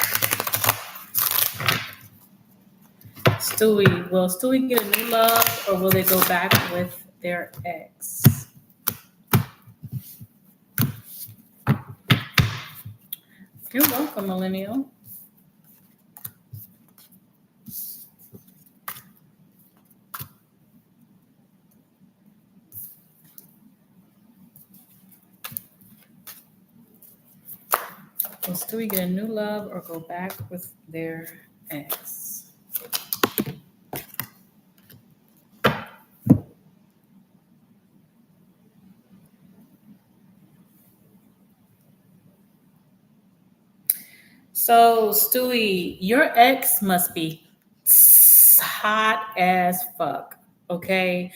Stewie, will Stewie get a new love or will they go back with their ex? You're welcome, millennial. Will Stewie get a new love or go back with their ex? So, Stewie, your ex must be hot as fuck, okay?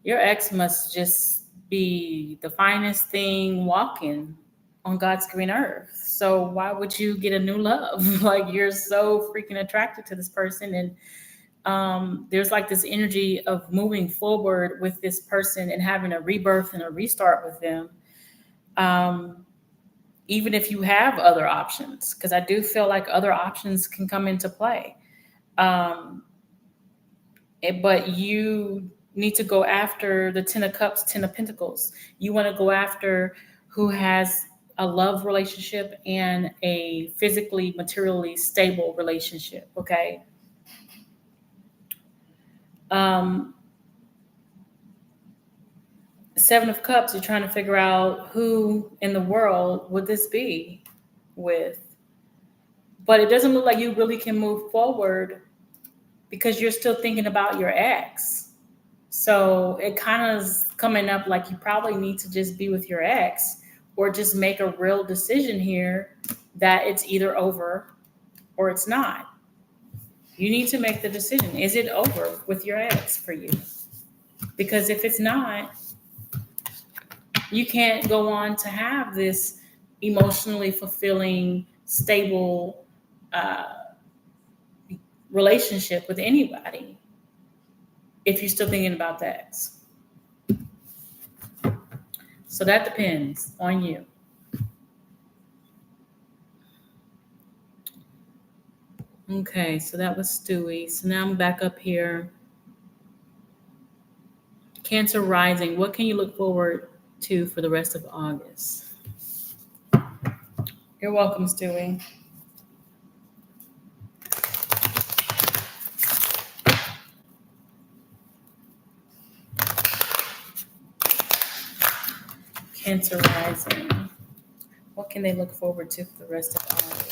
Your ex must just be the finest thing walking on God's green earth. So why would you get a new love? Like, you're so freaking attracted to this person, and there's like this energy of moving forward with this person and having a rebirth and a restart with them. Um, Even if you have other options, because I do feel like other options can come into play. Um, but you need to go after the 10 of cups, 10 of pentacles. You want to go after who has a love relationship and a physically, materially stable relationship. Okay. um Seven of cups, you're trying to figure out who in the world would this be with, but it doesn't look like you really can move forward because you're still thinking about your ex. So it kind of is coming up like you probably need to just be with your ex or just make a real decision here that it's either over or it's not. You need to make the decision. Is it over with your ex for you? Because if it's not, you can't go on to have this emotionally fulfilling, stable relationship with anybody if you're still thinking about the ex. So that depends on you. Okay, so that was Stewie. So now I'm back up here Cancer rising, what can you look forward to for the rest of August? You're welcome, Stewie. Cancer rising. What can they look forward to for the rest of August?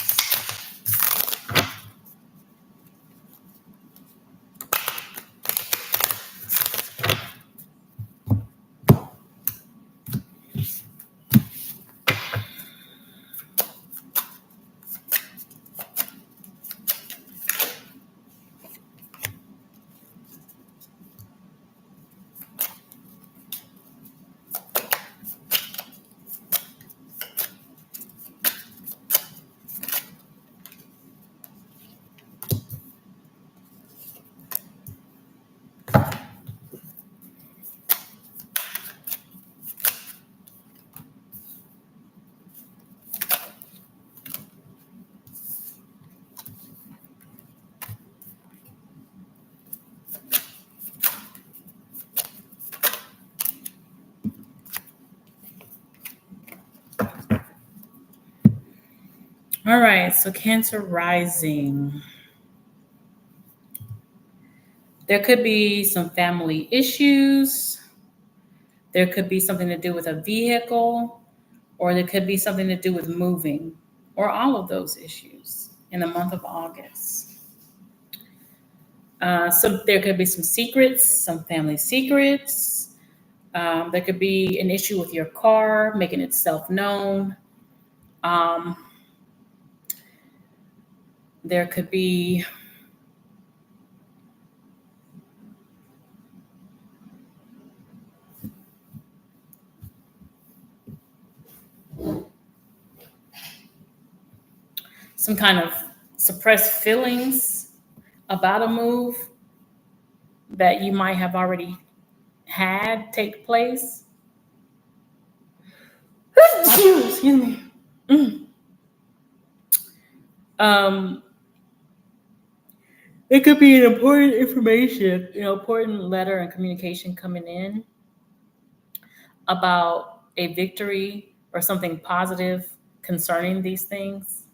All right, so Cancer rising. There could be some family issues. There could be something to do with a vehicle, or there could be something to do with moving, or all of those issues in the month of August. So there could be some secrets, some family secrets. There could be an issue with your car, making itself known. Um, there could be some kind of suppressed feelings about a move that you might have already had take place. Excuse me. Um, it could be an important information, important letter and communication coming in about a victory or something positive concerning these things.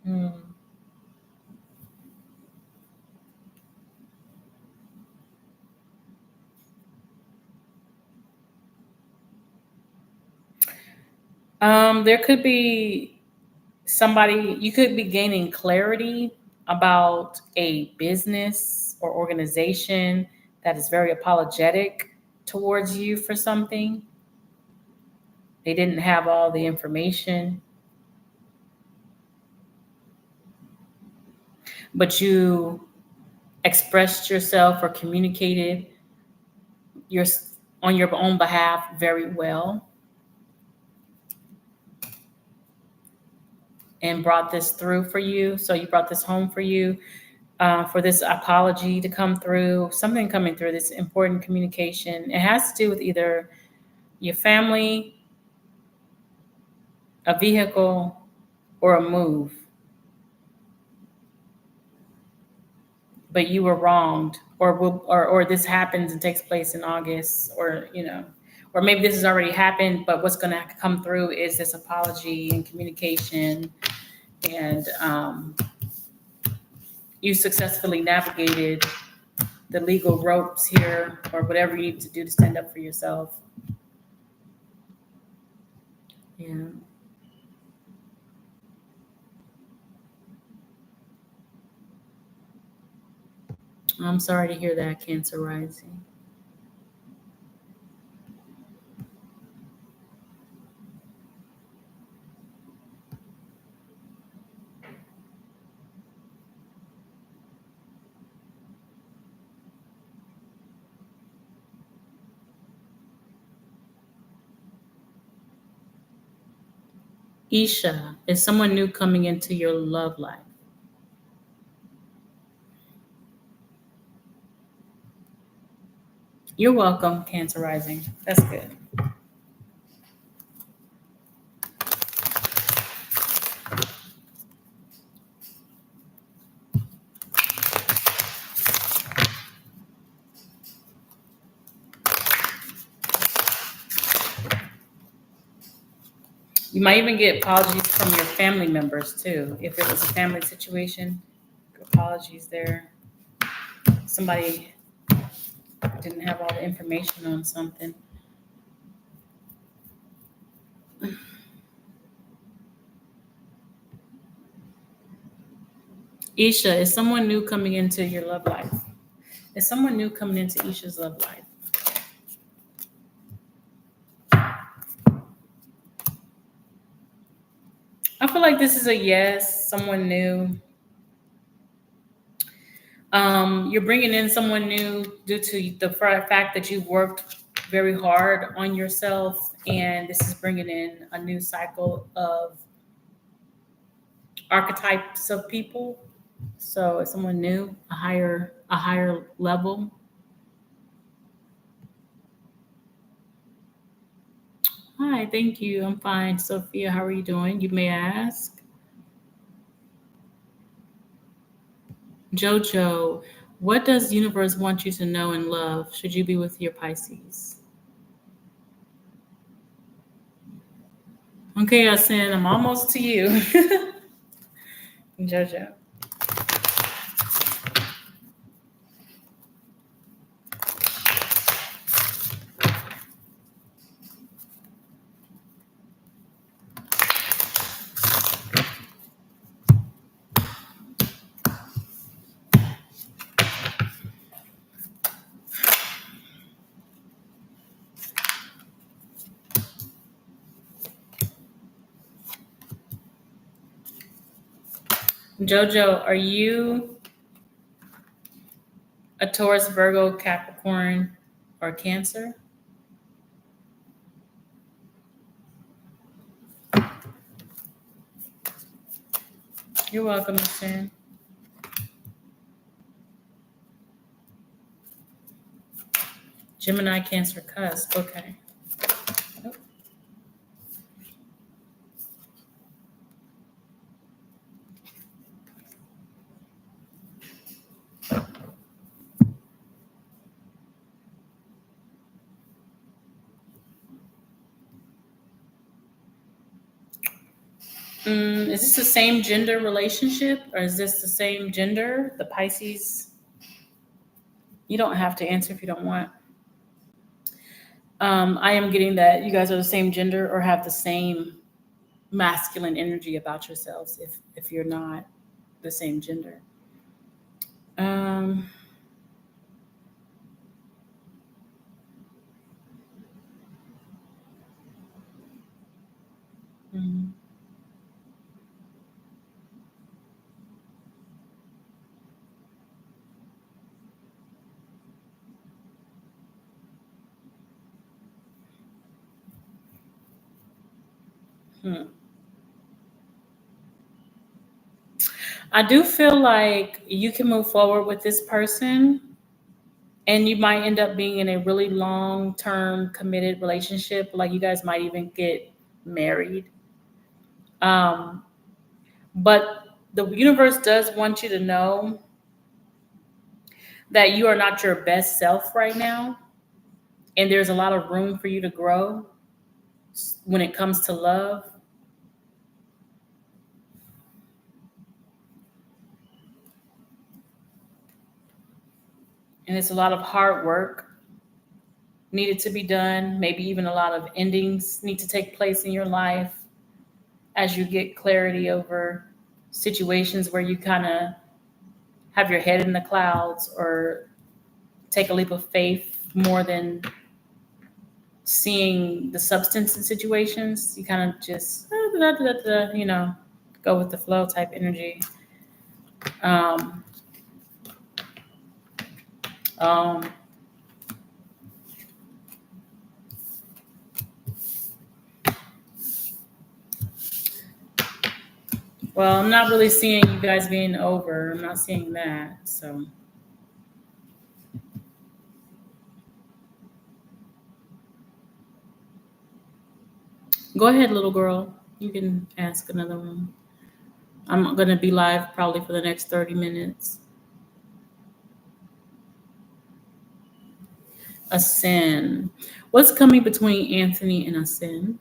Hmm. There could be somebody, you could be gaining clarity about a business or organization that is very apologetic towards you for something. They didn't have all the information, but you expressed yourself or communicated your on your own behalf very well and brought this through for you. So you brought this home for you, for this apology to come through, something coming through, this important communication. It has to do with either your family, a vehicle, or a move. But you were wronged, or this happens and takes place in August, or maybe this has already happened, but what's going to come through is this apology and communication, and you successfully navigated the legal ropes here, or whatever you need to do to stand up for yourself. Yeah. I'm sorry to hear that, Cancer rising. Isha, is someone new coming into your love life? You're welcome, Cancer rising. That's good. You might even get apologies from your family members too. If it was a family situation, apologies there. Somebody didn't have all the information on something. Isha, is someone new coming into your love life? Is someone new coming into Isha's love life? I feel like this is a yes, someone new. You're bringing in someone new due to the fact that you've worked very hard on yourself, and this is bringing in a new cycle of archetypes of people. So it's someone new, a higher level. Hi, thank you. I'm fine. Sophia, how are you doing? You may ask. Jojo, what does the universe want you to know and love? Should you be with your Pisces? Okay, Yasin, I'm almost to you. Jojo. Jojo, are you a Taurus, Virgo, Capricorn, or Cancer? You're welcome, Yasin. Gemini, Cancer, cusp. Okay. Is this the same gender relationship, or is this the same gender? The Pisces. You don't have to answer if you don't want. I am getting that you guys are the same gender or have the same masculine energy about yourselves. If you're not the same gender. Um, mhm. Hmm. I do feel like you can move forward with this person, and you might end up being in a really long term committed relationship. Like you guys might even get married. Um, but the universe does want you to know that you are not your best self right now, and there's a lot of room for you to grow when it comes to love. And it's a lot of hard work needed to be done. Maybe even a lot of endings need to take place in your life as you get clarity over situations where you kind of have your head in the clouds or take a leap of faith more than seeing the substance in situations. You kind of just, go with the flow type energy. Um, um, well, I'm not really seeing you guys being over. I'm not seeing that. So go ahead, little girl. You can ask another one. I'm going to be live probably for the next 30 minutes. A sin. What's coming between Anthony and a sin?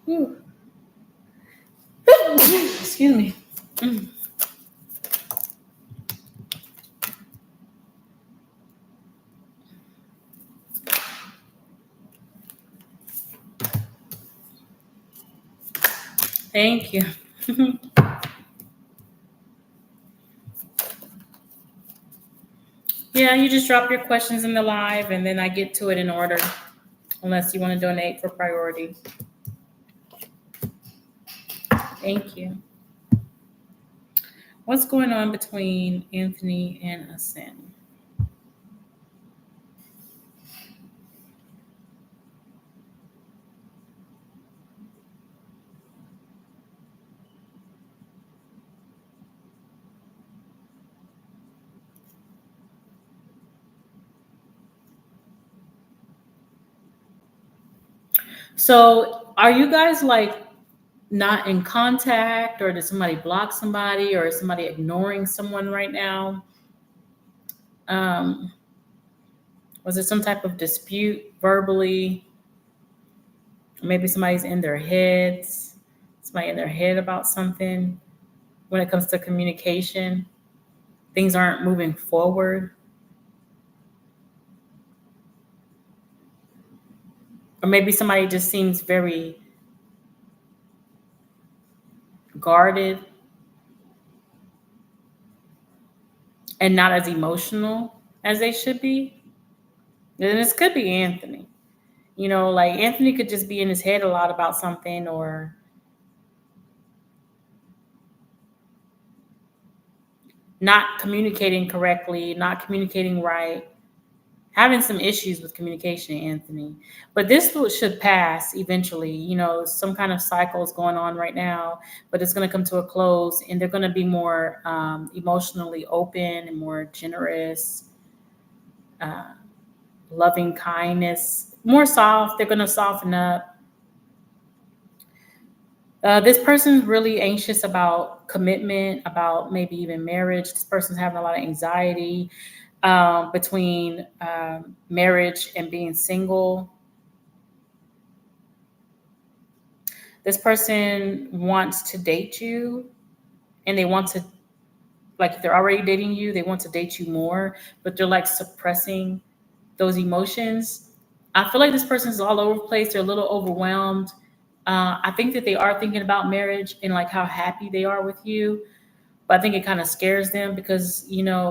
Whew. Excuse me. Thank you. Yeah, you just drop your questions in the live and then I get to it in order, unless you want to donate for priority. Thank you. What's going on between Anthony and Asin? So, are you guys like not in contact, or did somebody block somebody, or is somebody ignoring someone right now? Um, was it some type of dispute verbally? Maybe somebody's in their heads, somebody in their head about something when it comes to communication. Things aren't moving forward. Or maybe somebody just seems very guarded and not as emotional as they should be. And this could be Anthony. Like Anthony could just be in his head a lot about something, or not communicating correctly, not communicating right, having some issues with communication, Anthony. But this should pass eventually. Some kind of cycle is going on right now, but it's going to come to a close, and they're going to be more emotionally open and more generous, uh, loving kindness, more soft. They're going to soften up. This person's really anxious about commitment, about maybe even marriage. This person's having a lot of anxiety between marriage and being single. This person wants to date you, and they want to, like, if they're already dating you, they want to date you more, but they're like suppressing those emotions. I feel like this person's all over the place. They're a little overwhelmed. I think that they are thinking about marriage and like how happy they are with you. But I think it kind of scares them because,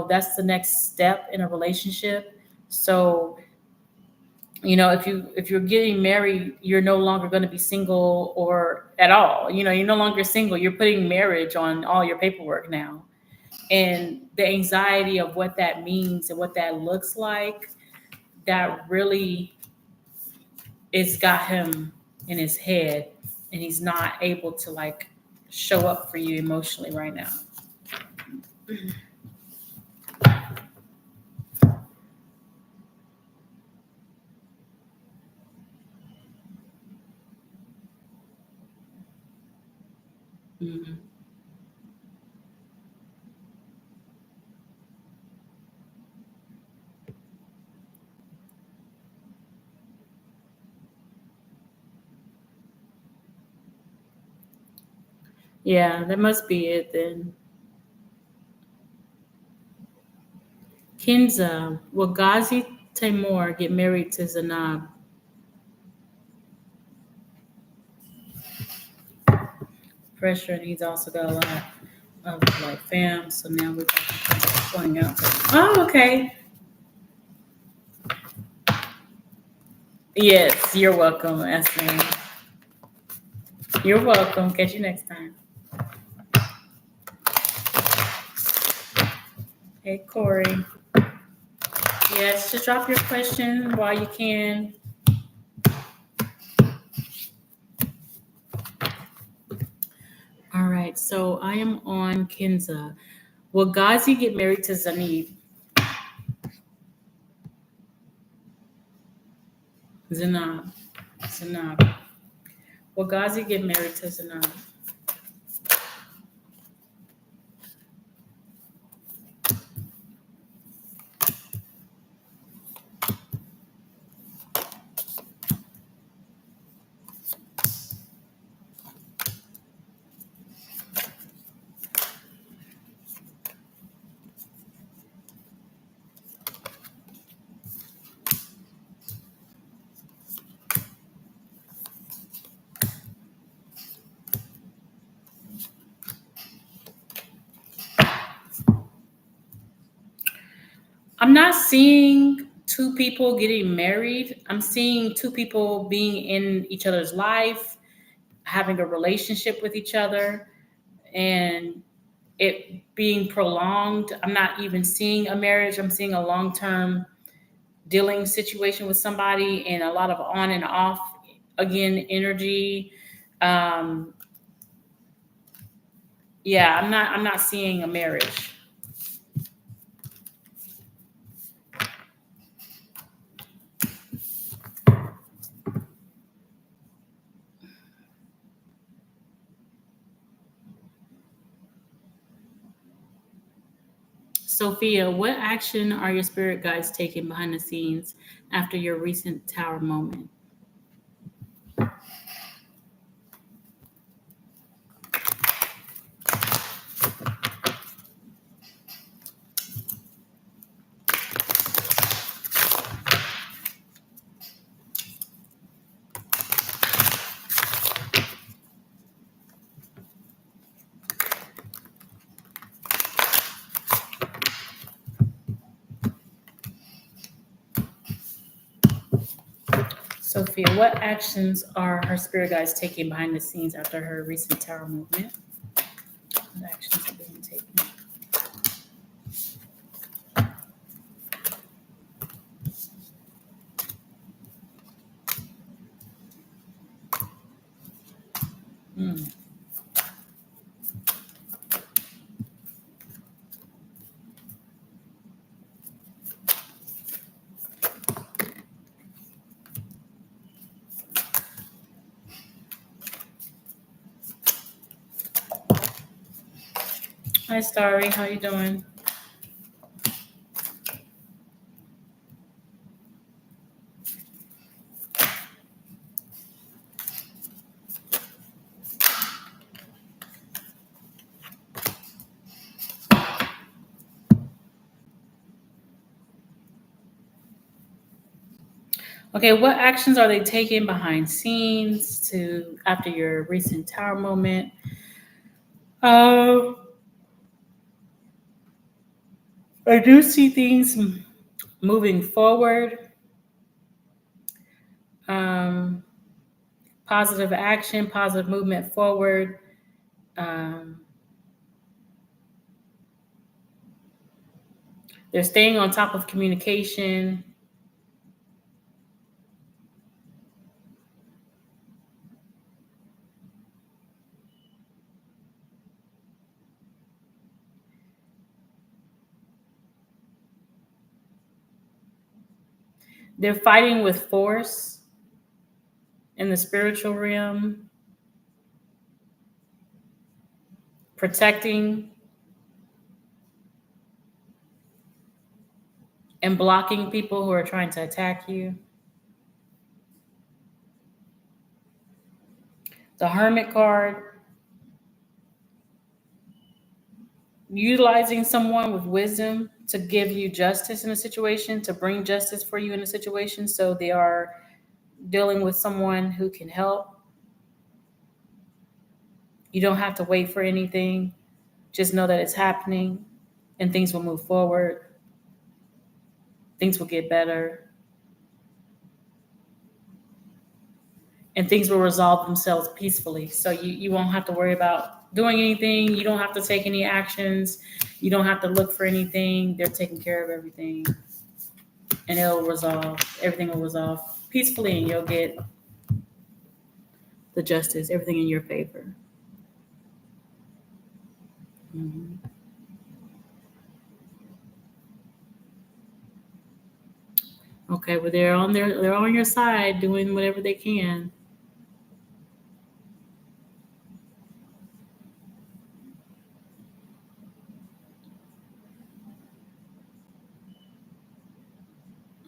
that's the next step in a relationship. So, if you're getting married, you're no longer going to be single or at all. You're no longer single. You're putting marriage on all your paperwork now. And the anxiety of what that means and what that looks like, that really it's got him in his head, and he's not able to like show up for you emotionally right now. Mhm. Yeah, that must be it then. Kinza, will Ghazi Timur get married to Zanab? Pressure, and he's also got a lot of like fam. So now we're going out. Oh, okay. Yes, you're welcome, Esme. You're welcome. Catch you next time. Hey, Corey. Yes, just drop your question while you can. All right, so I am on Kinza. Will Ghazi get married to Zanib? Zanab. Zanab. Will Ghazi get married to Zanab? I'm not seeing two people getting married. I'm seeing two people being in each other's life, having a relationship with each other, and it being prolonged. I'm not even seeing a marriage. I'm seeing a long term dealing situation with somebody and a lot of on and off again energy. Um, yeah, I'm not seeing a marriage. Sophia, what action are your spirit guides taking behind the scenes after your recent tower moment? Sophia, what actions are her spirit guides taking behind the scenes after her recent tower movement? What actions are being taken? Hmm. Hi, Starry. How you doing? Okay, what actions are they taking behind scenes to after your recent tower moment? Uh, I do see things moving forward. Um, Positive action, positive movement forward. Um, they're staying on top of communication. They're fighting with force in the spiritual realm, protecting and blocking people who are trying to attack you. The Hermit card, utilizing someone with wisdom to give you justice in a situation, to bring justice for you in a situation. So they are dealing with someone who can help. You don't have to wait for anything. Just know that it's happening and things will move forward. Things will get better and things will resolve themselves peacefully. So you won't have to worry about doing anything. You don't have to take any actions. You don't have to look for anything. They're taking care of everything. And it'll resolve. Everything will resolve peacefully, and you'll get the justice, everything in your favor. Mm-hmm. Okay, well they're on your side doing whatever they can.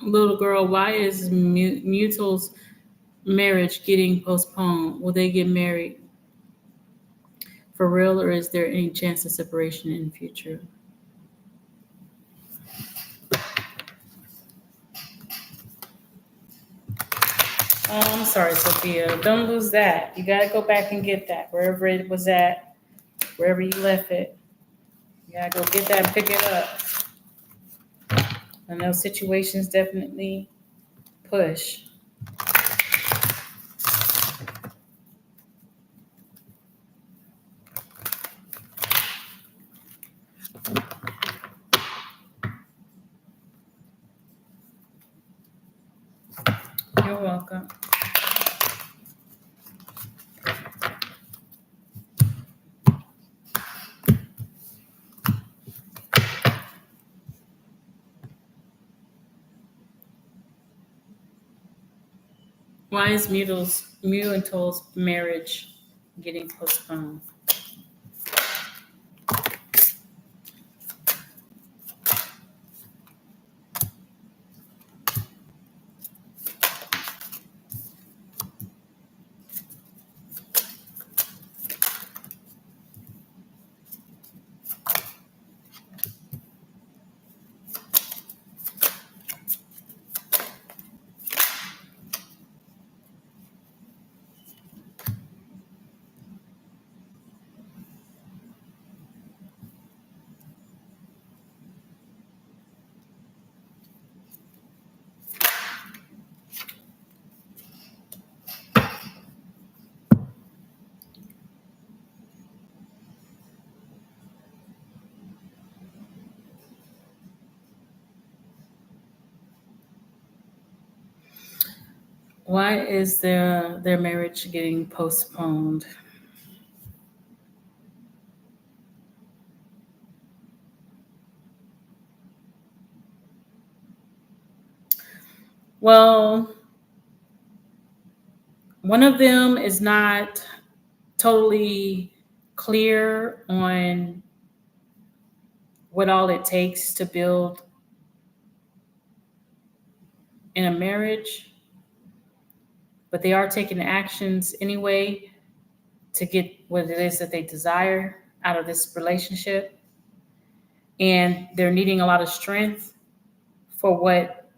Little girl, why is Mutual's marriage getting postponed? Will they get married for real, or is there any chance of separation in the future? Oh, I'm sorry, Sophia. Don't lose that. You gotta go back and get that wherever it was at, wherever you left it. You gotta go get that and pick it up. I know situations definitely push. You're welcome. Why is Mutual's marriage getting postponed? Why is their marriage getting postponed? Well, one of them is not totally clear on what all it takes to build in a marriage, but they are taking actions anyway to get what it is that they desire out of this relationship. And they're needing a lot of strength for what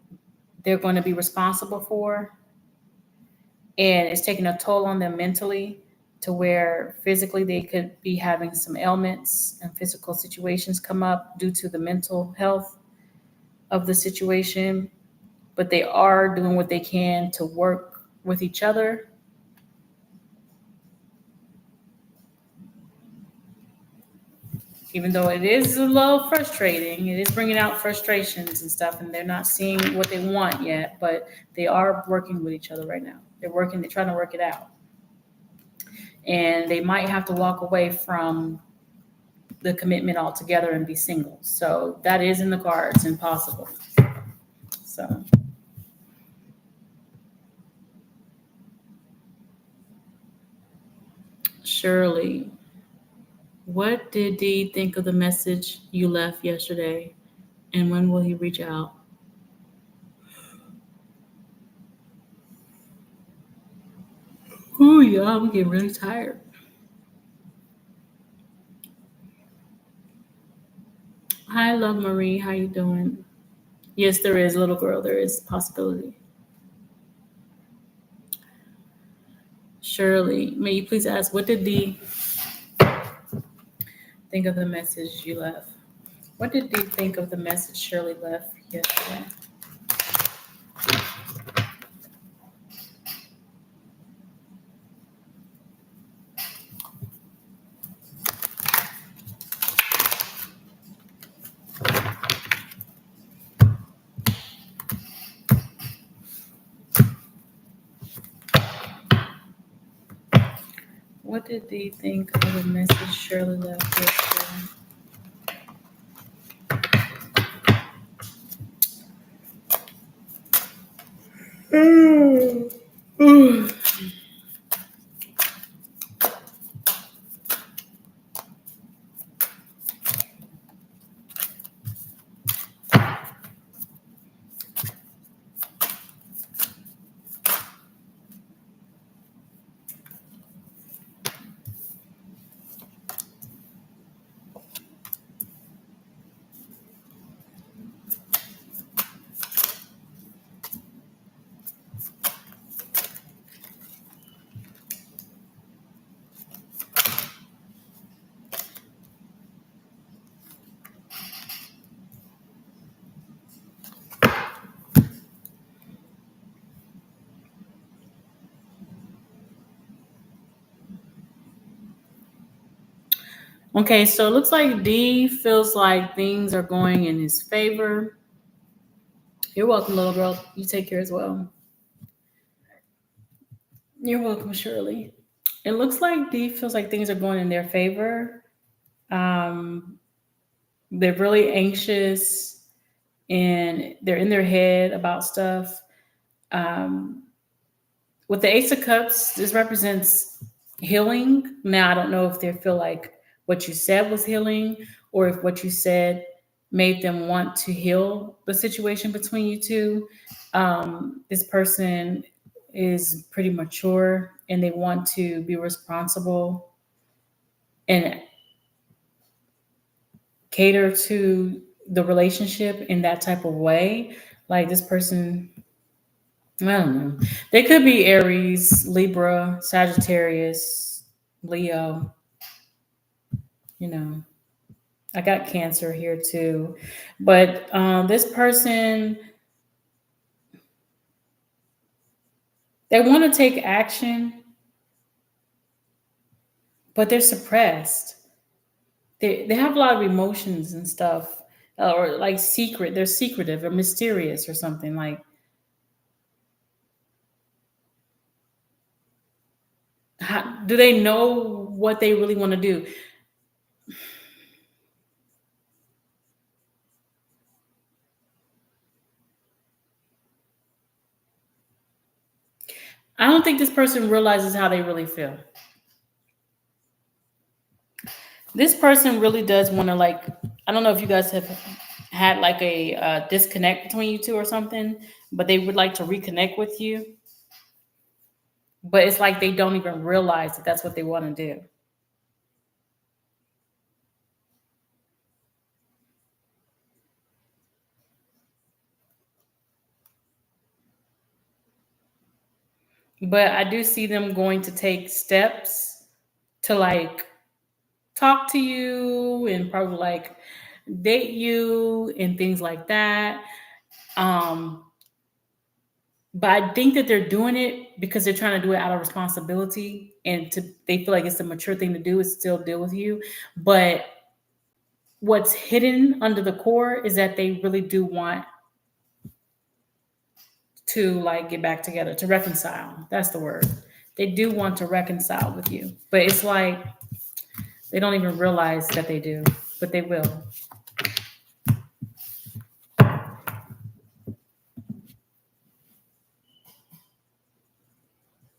they're going to be responsible for. And it's taking a toll on them mentally to where physically they could be having some ailments and physical situations come up due to the mental health of the situation. But they are doing what they can to work with each other. Even though it is a little frustrating, it is bringing out frustrations and stuff, and they're not seeing what they want yet, but they are working with each other right now. They're trying to work it out. And they might have to walk away from the commitment altogether and be single. So that is in the cards and possible. So Shirley, what did Dee think of the message you left yesterday? And when will he reach out? Oh yeah, I'm getting really tired. Hi, Love Marie. How you doing? Yes, there is, little girl. There is possibility. Shirley, may you please ask, what did Dee think of the message you left? What did Dee think of the message Shirley left yesterday? What did D think of the message Shirley left yesterday? Okay, so it looks like D feels like things are going in his favor. You're welcome, little girl. You take care as well. You're welcome, Shirley. It looks like D feels like things are going in their favor. Um, they're really anxious and they're in their head about stuff. Um, with the Ace of Cups, this represents healing. Now, I don't know if they feel like what you said was healing or if what you said made them want to heal the situation between you two. This person is pretty mature and they want to be responsible and cater to the relationship in that type of way. Like this person, I don't know. They could be Aries, Libra, Sagittarius, Leo, you know. I got Cancer here too. But this person, they want to take action, but they're suppressed. They have a lot of emotions and stuff, or like secret. They're secretive or mysterious or something. Like, do they know what they really want to do? I don't think this person realizes how they really feel. This person really does want to like. I don't know if you guys have had like a disconnect between you two or something, but they would like to reconnect with you. But it's like they don't even realize that that's what they want to do. But I do see them going to take steps to like talk to you and probably like date you and things like that. Um, but I think that they're doing it because they're trying to do it out of responsibility and to they feel like it's the mature thing to do is still deal with you. But what's hidden under the core is that they really do want to like get back together, to reconcile. That's the word. They do want to reconcile with you, but it's like they don't even realize that they do, but they will.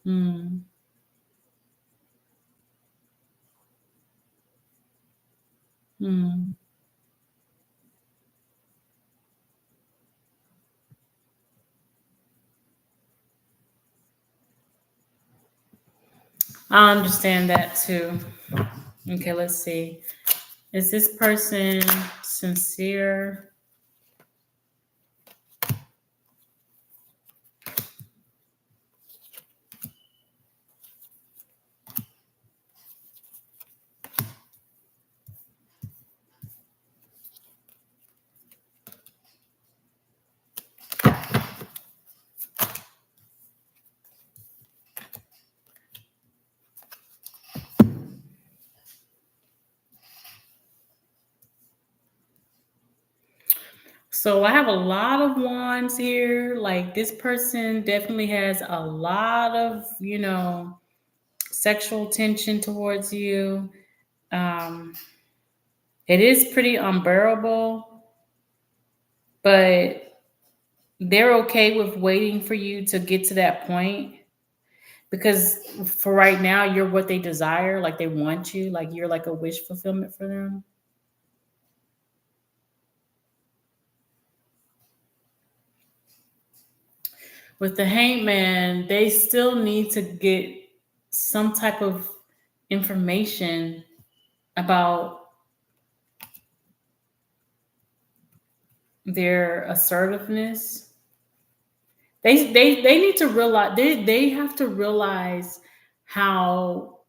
Mm, mm. I understand that too. Okay, let's see. Is this person sincere? So I have a lot of wands here. Like this person definitely has a lot of, sexual tension towards you. Um, it is pretty unbearable, but they're okay with waiting for you to get to that point because for right now, you're what they desire. Like they want you, like you're like a wish fulfillment for them. With the hangman, they still need to get some type of information about their assertiveness. They need to realize they have to realize how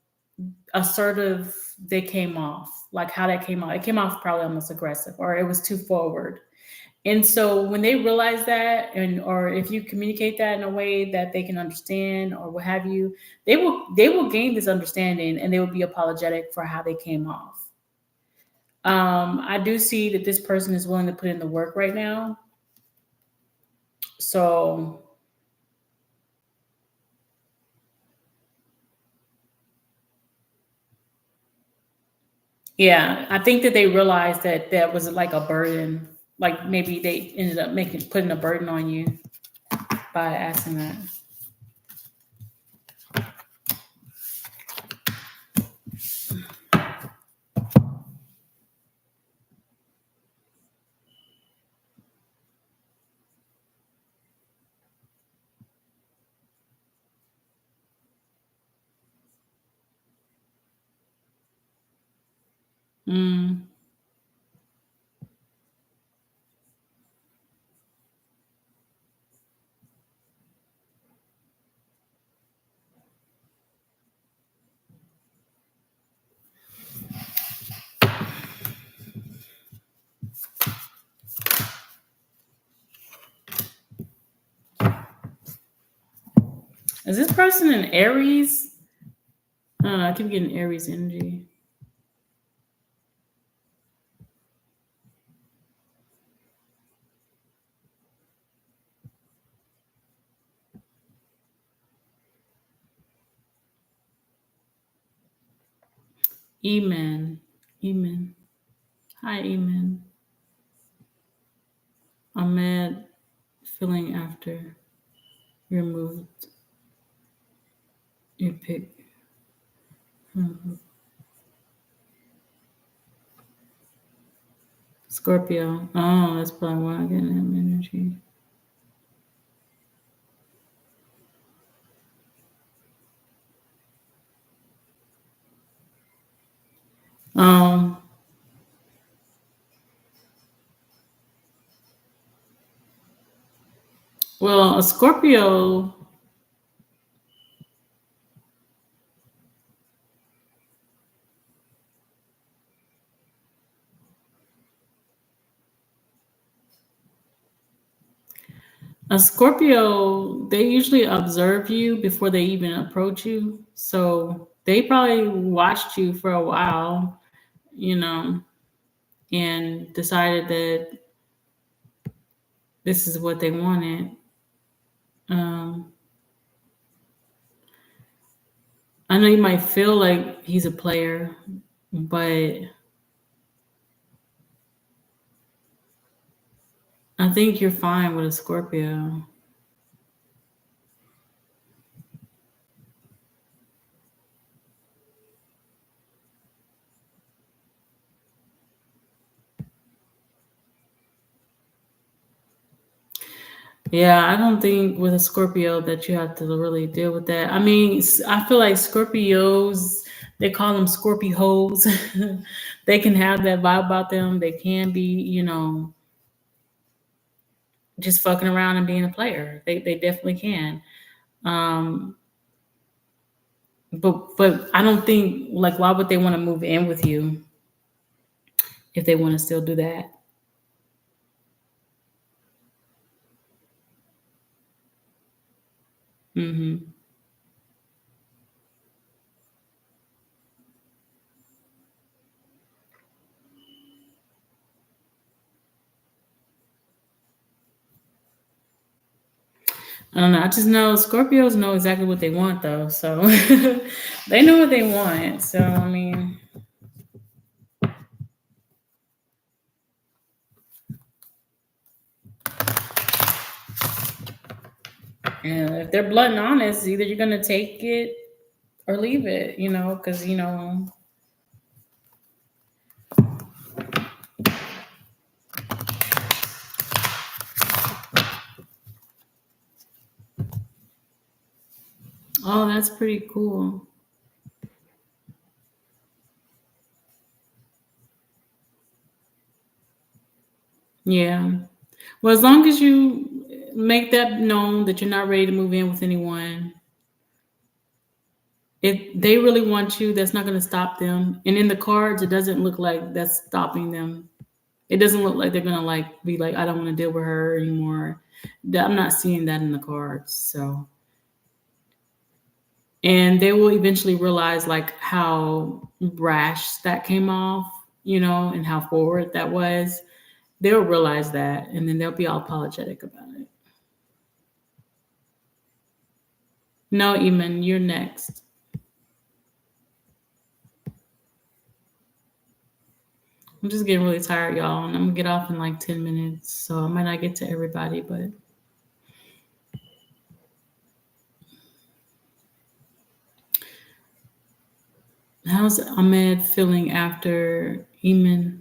assertive they came off, like how that came off. It came off probably almost aggressive, or it was too forward. And so when they realize that, and or if you communicate that in a way that they can understand, or what have you, they will gain this understanding, and they will be apologetic for how they came off. I do see that this person is willing to put in the work right now. So yeah, I think that they realized that that was like a burden. Like maybe they ended up making putting a burden on you by asking that. Mm. Is this person an Aries? I don't know. I keep getting Aries energy. Eman. Eman. Hi, Eman. I'm mad feeling after you removed your pick. Scorpio. Oh, that's probably why I get that energy. Um, well, a Scorpio, they usually observe you before they even approach you. So they probably watched you for a while, you know, and decided that this is what they wanted. Um, I know you might feel like he's a player, but I think you're fine with a Scorpio. Yeah, I don't think with a Scorpio that you have to really deal with that. I mean, I feel like Scorpios, they call them Scorpios. They can have that vibe about them. They can be, just fucking around and being a player. They definitely can. Um, but I don't think like why would they want to move in with you if they want to still do that? Hmm. I don't know. I just know Scorpios know exactly what they want, though. So they know what they want. So, I mean, and if they're blunt and honest, either you're going to take it or leave it, because, oh, that's pretty cool. Yeah. Well, as long as you make that known that you're not ready to move in with anyone, if they really want you, that's not going to stop them. And in the cards, it doesn't look like that's stopping them. It doesn't look like they're going to like be like, I don't want to deal with her anymore. I'm not seeing that in the cards. So, and they will eventually realize like how brash that came off, and how forward that was. They'll realize that, and then they'll be all apologetic about it. No, Eamon, you're next. I'm just getting really tired, y'all, and I'm gonna get off in like 10 minutes, so I might not get to everybody, but how's Ahmed feeling after Eamon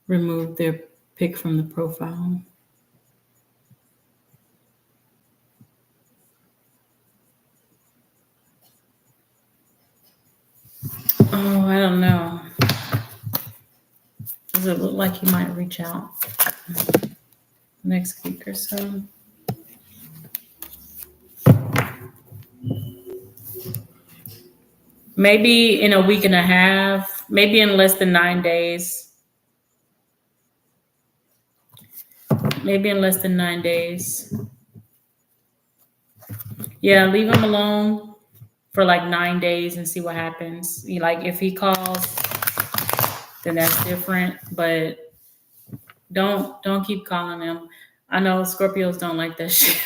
removed their pic from the profile? Oh, I don't know. Does it look like he might reach out next week or so? Maybe in a week and a half, maybe in less than 9 days. Maybe in less than 9 days. Yeah, leave him alone for like 9 days and see what happens. Like if he calls, then that's different. But don't keep calling him. I know Scorpios don't like that shit.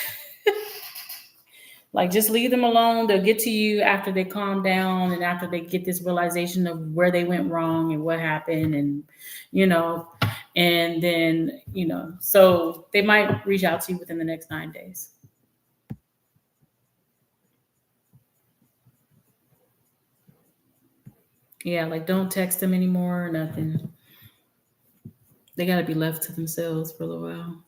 Like just leave them alone. They'll get to you after they calm down and after they get this realization of where they went wrong and what happened, and you know, and then so they might reach out to you within the next 9 days. Yeah, like don't text them anymore or nothing. They got to be left to themselves for a little while.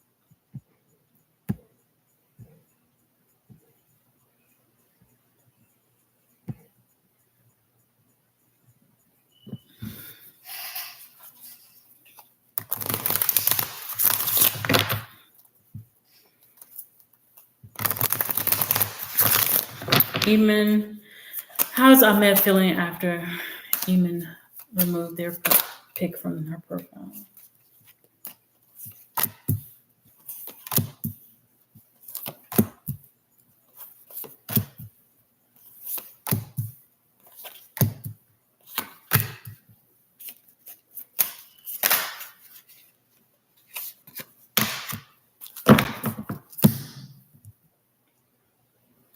Eamon, how's Ahmed feeling after Eamon removed their pic from her profile?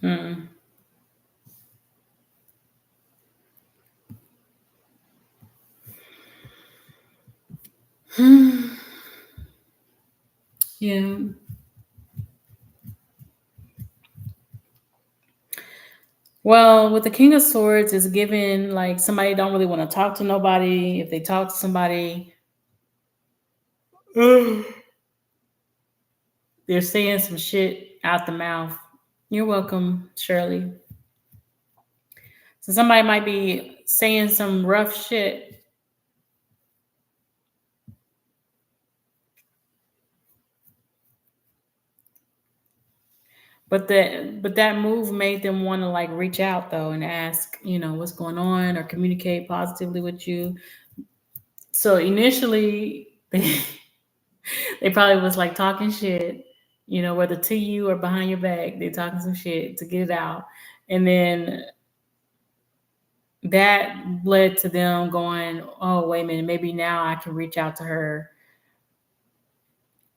Hmm. Yeah. Well, with the King of Swords is given like somebody don't really want to talk to nobody. If they talk to somebody, they're saying some shit out the mouth. You're welcome, Shirley. So somebody might be saying some rough shit, but that move made them want to like reach out though and ask, what's going on or communicate positively with you. So initially they probably was like talking shit, whether to you or behind your back, they talking some shit to get it out. And then that led to them going, oh, wait a minute, maybe now I can reach out to her,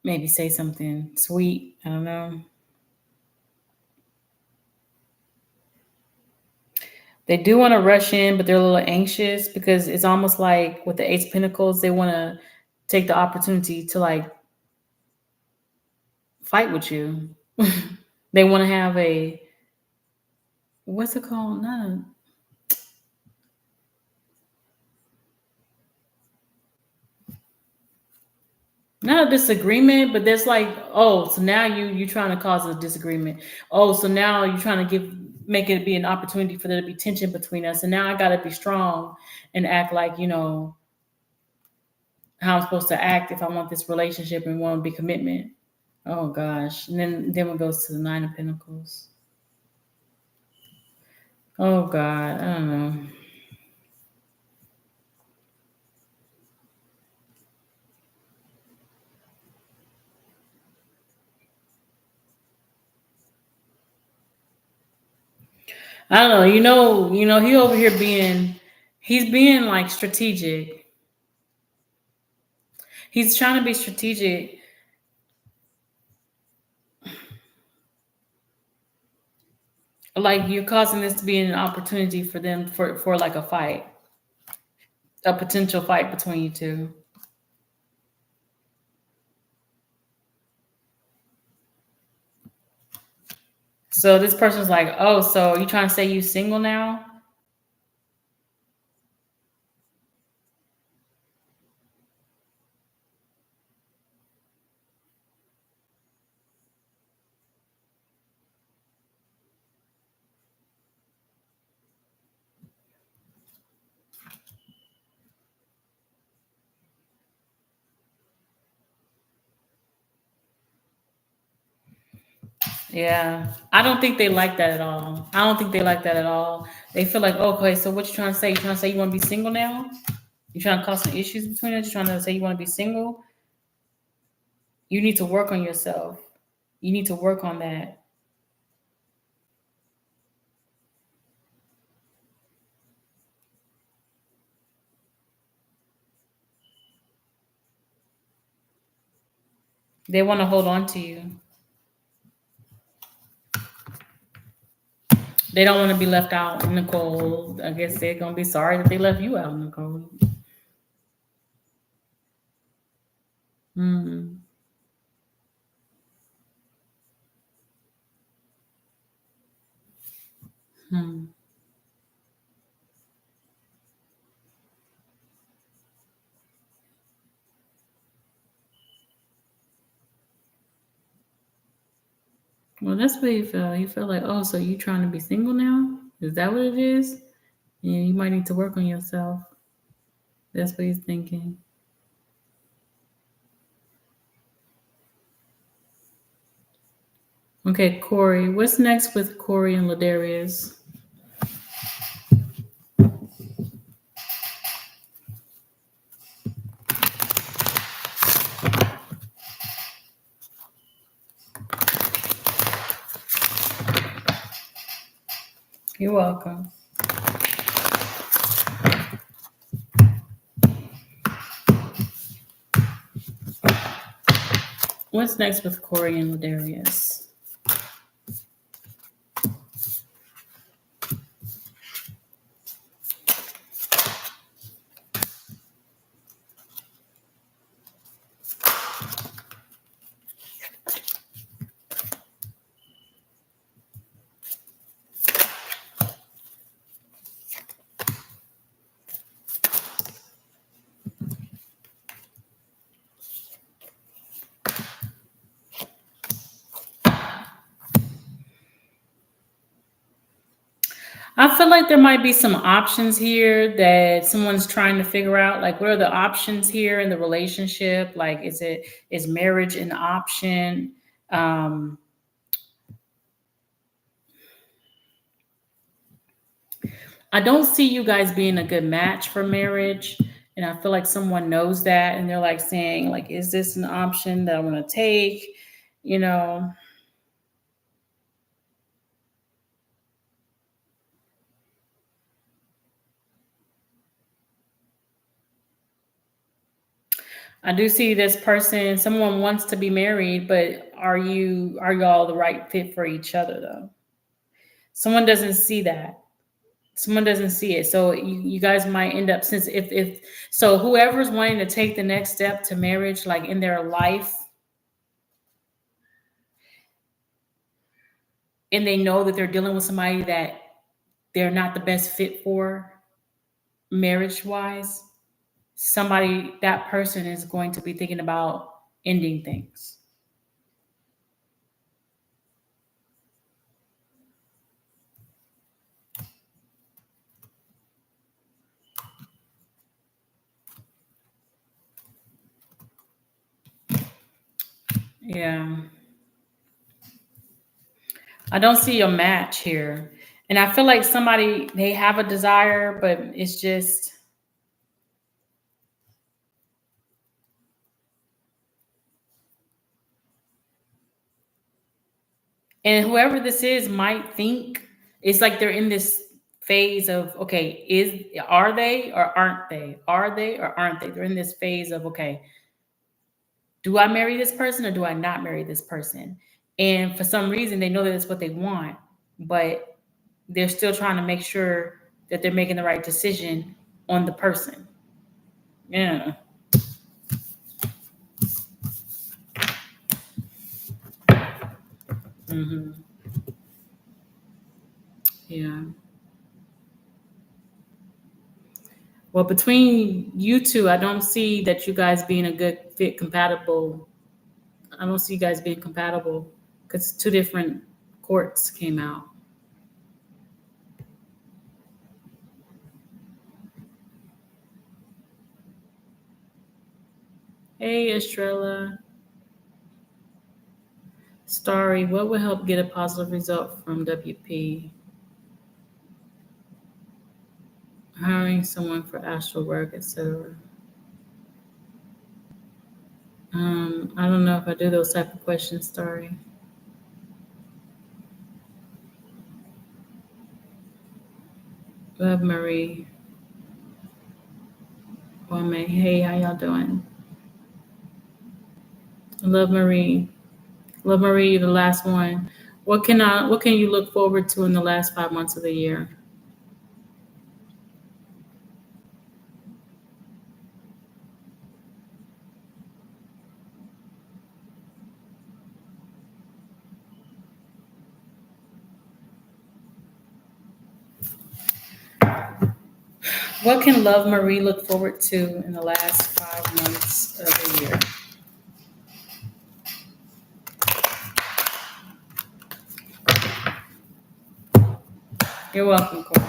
maybe say something sweet. I don't know. They do want to rush in, but they're a little anxious because it's almost like with the Ace of Pentacles, they want to take the opportunity to like fight with you. They want to have a, what's it called? Not a disagreement, but there's like, oh, so now you trying to cause a disagreement. Oh, so now you're trying to make it be an opportunity for there to be tension between us. And now I gotta be strong and act like, how I'm supposed to act if I want this relationship and want to be commitment. Oh gosh. And then it goes to the Nine of Pentacles. Oh God, I don't know. I don't know. He over here he's being like strategic. He's trying to be strategic. Like you're causing this to be an opportunity for them for like a fight, a potential fight between you two. So this person's like, oh, so you trying to say you single now? Yeah, I don't think they like that at all. I don't think they like that at all. They feel like, okay, so what you trying to say? You trying to say you want to be single now? You trying to cause some issues between us? You trying to say you want to be single? You need to work on yourself. You need to work on that. They want to hold on to you. They don't want to be left out in the cold. I guess they're gonna be sorry that they left you out in the cold. Hmm. Hmm. Well, that's what he felt. He felt like, oh, so you trying to be single now? Is that what it is? Yeah, you might need to work on yourself. That's what he's thinking. Okay, Corey. What's next with Corey and Ladarius? You're welcome. What's next with Corey and Ladarius? I feel like there might be some options here that someone's trying to figure out. Like, what are the options here in the relationship? Like, is marriage an option? Um, I don't see you guys being a good match for marriage. And I feel like someone knows that and they're like saying, like, is this an option that I want to take? You know, I do see this person, someone wants to be married, but are y'all the right fit for each other though? Someone doesn't see that. Someone doesn't see it. So you guys might end up, since if so whoever's wanting to take the next step to marriage, like in their life, and they know that they're dealing with somebody that they're not the best fit for marriage wise, that person is going to be thinking about ending things. Yeah. I don't see a match here. And I feel like somebody, they have a desire, but it's just, and whoever this is might think it's like they're in this phase of, okay, are they or aren't they? Are they or aren't they? They're in this phase of, okay, do I marry this person or do I not marry this person? And for some reason, they know that it's what they want, but they're still trying to make sure that they're making the right decision on the person. Yeah. Hmm. Yeah. Well, between you two, I don't see that you guys being a good fit, compatible. I don't see you guys being compatible because two different courts came out. Hey, Estrella. Starry, what would help get a positive result from WP? Hiring someone for astral work, etc. I don't know if I do those type of questions, Starry. Love Marie. Kwame. Hey, how y'all doing? Love Marie. Love Marie, the last one. What can you look forward to in the last 5 months of the year? What can Love Marie look forward to in the last 5 months of the year? You're welcome, Corey.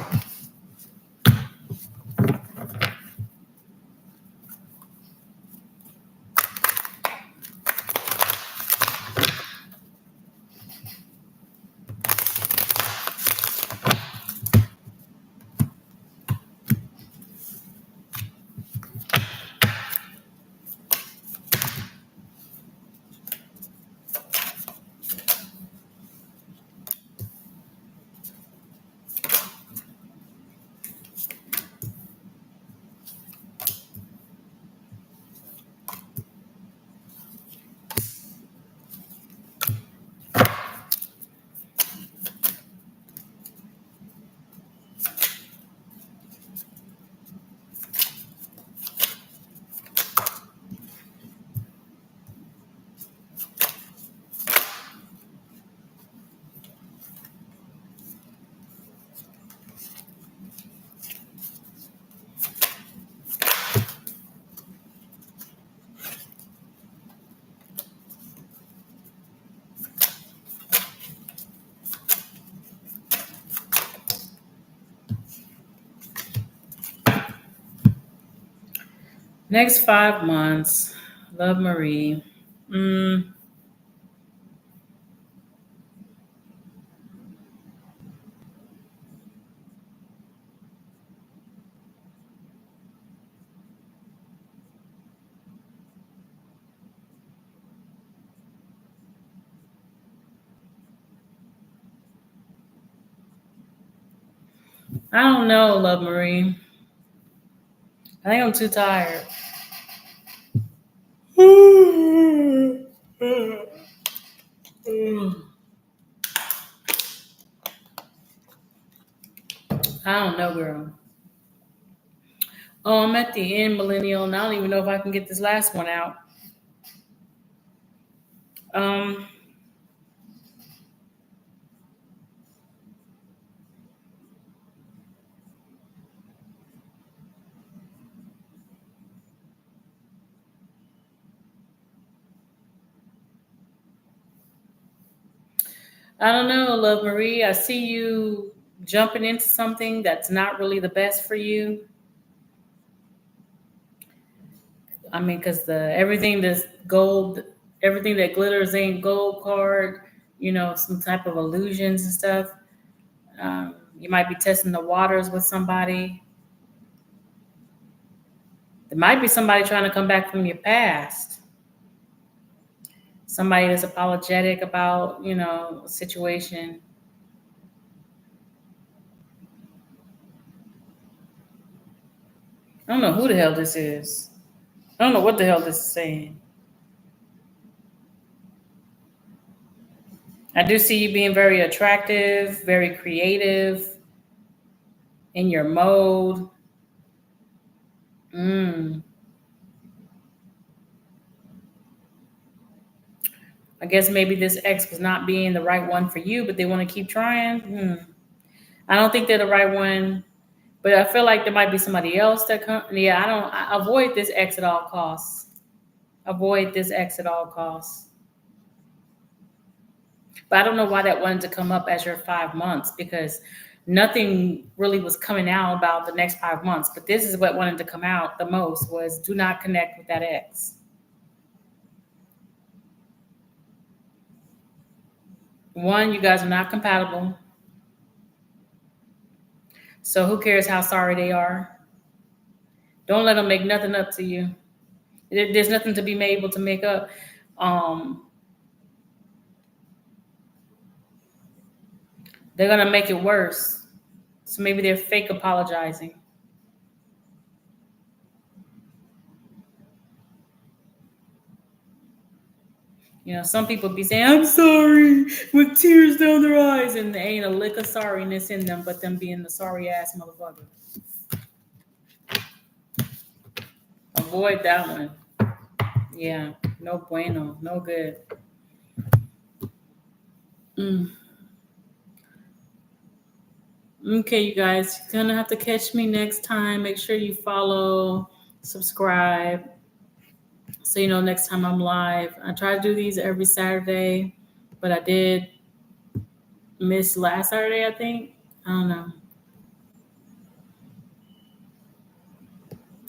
Next 5 months, Love Marie. Mm, I don't know, Love Marie. I think I'm too tired. I don't know, girl. Oh, I'm at the end, millennial, and I don't even know if I can get this last one out. Um, I don't know, Love Marie. I see you jumping into something that's not really the best for you. I mean, because the everything that's gold, everything that glitters ain't gold card. Some type of illusions and stuff. You might be testing the waters with somebody. There might be somebody trying to come back from your past. Somebody that's apologetic about, a situation. I don't know who the hell this is. I don't know what the hell this is saying. I do see you being very attractive, very creative in your mode. Mm. I guess maybe this ex was not being the right one for you, but they want to keep trying. I don't think they're the right one, but I feel like there might be somebody else that come. Yeah, I avoid this ex at all costs. Avoid this ex at all costs. But I don't know why that wanted to come up as your 5 months because nothing really was coming out about the next 5 months. But this is what wanted to come out the most was do not connect with that ex. One, you guys are not compatible. So who cares how sorry they are? Don't let them make nothing up to you. There's nothing to be able to make up. Um, they're gonna make it worse. So maybe they're fake apologizing. Some people be saying, I'm sorry, with tears down their eyes, and there ain't a lick of sorriness in them, but them being the sorry ass motherfucker. Avoid that one. Yeah, no bueno, no good. Mm. Okay, you guys, you're gonna have to catch me next time. Make sure you follow, subscribe, so next time I'm live. I try to do these every Saturday, but I did miss last Saturday, I think. I don't know.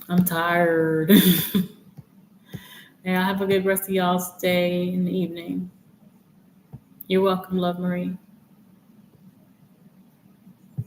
I'm tired. Yeah, have a good rest of y'all's day and evening. You're welcome, Love Marie.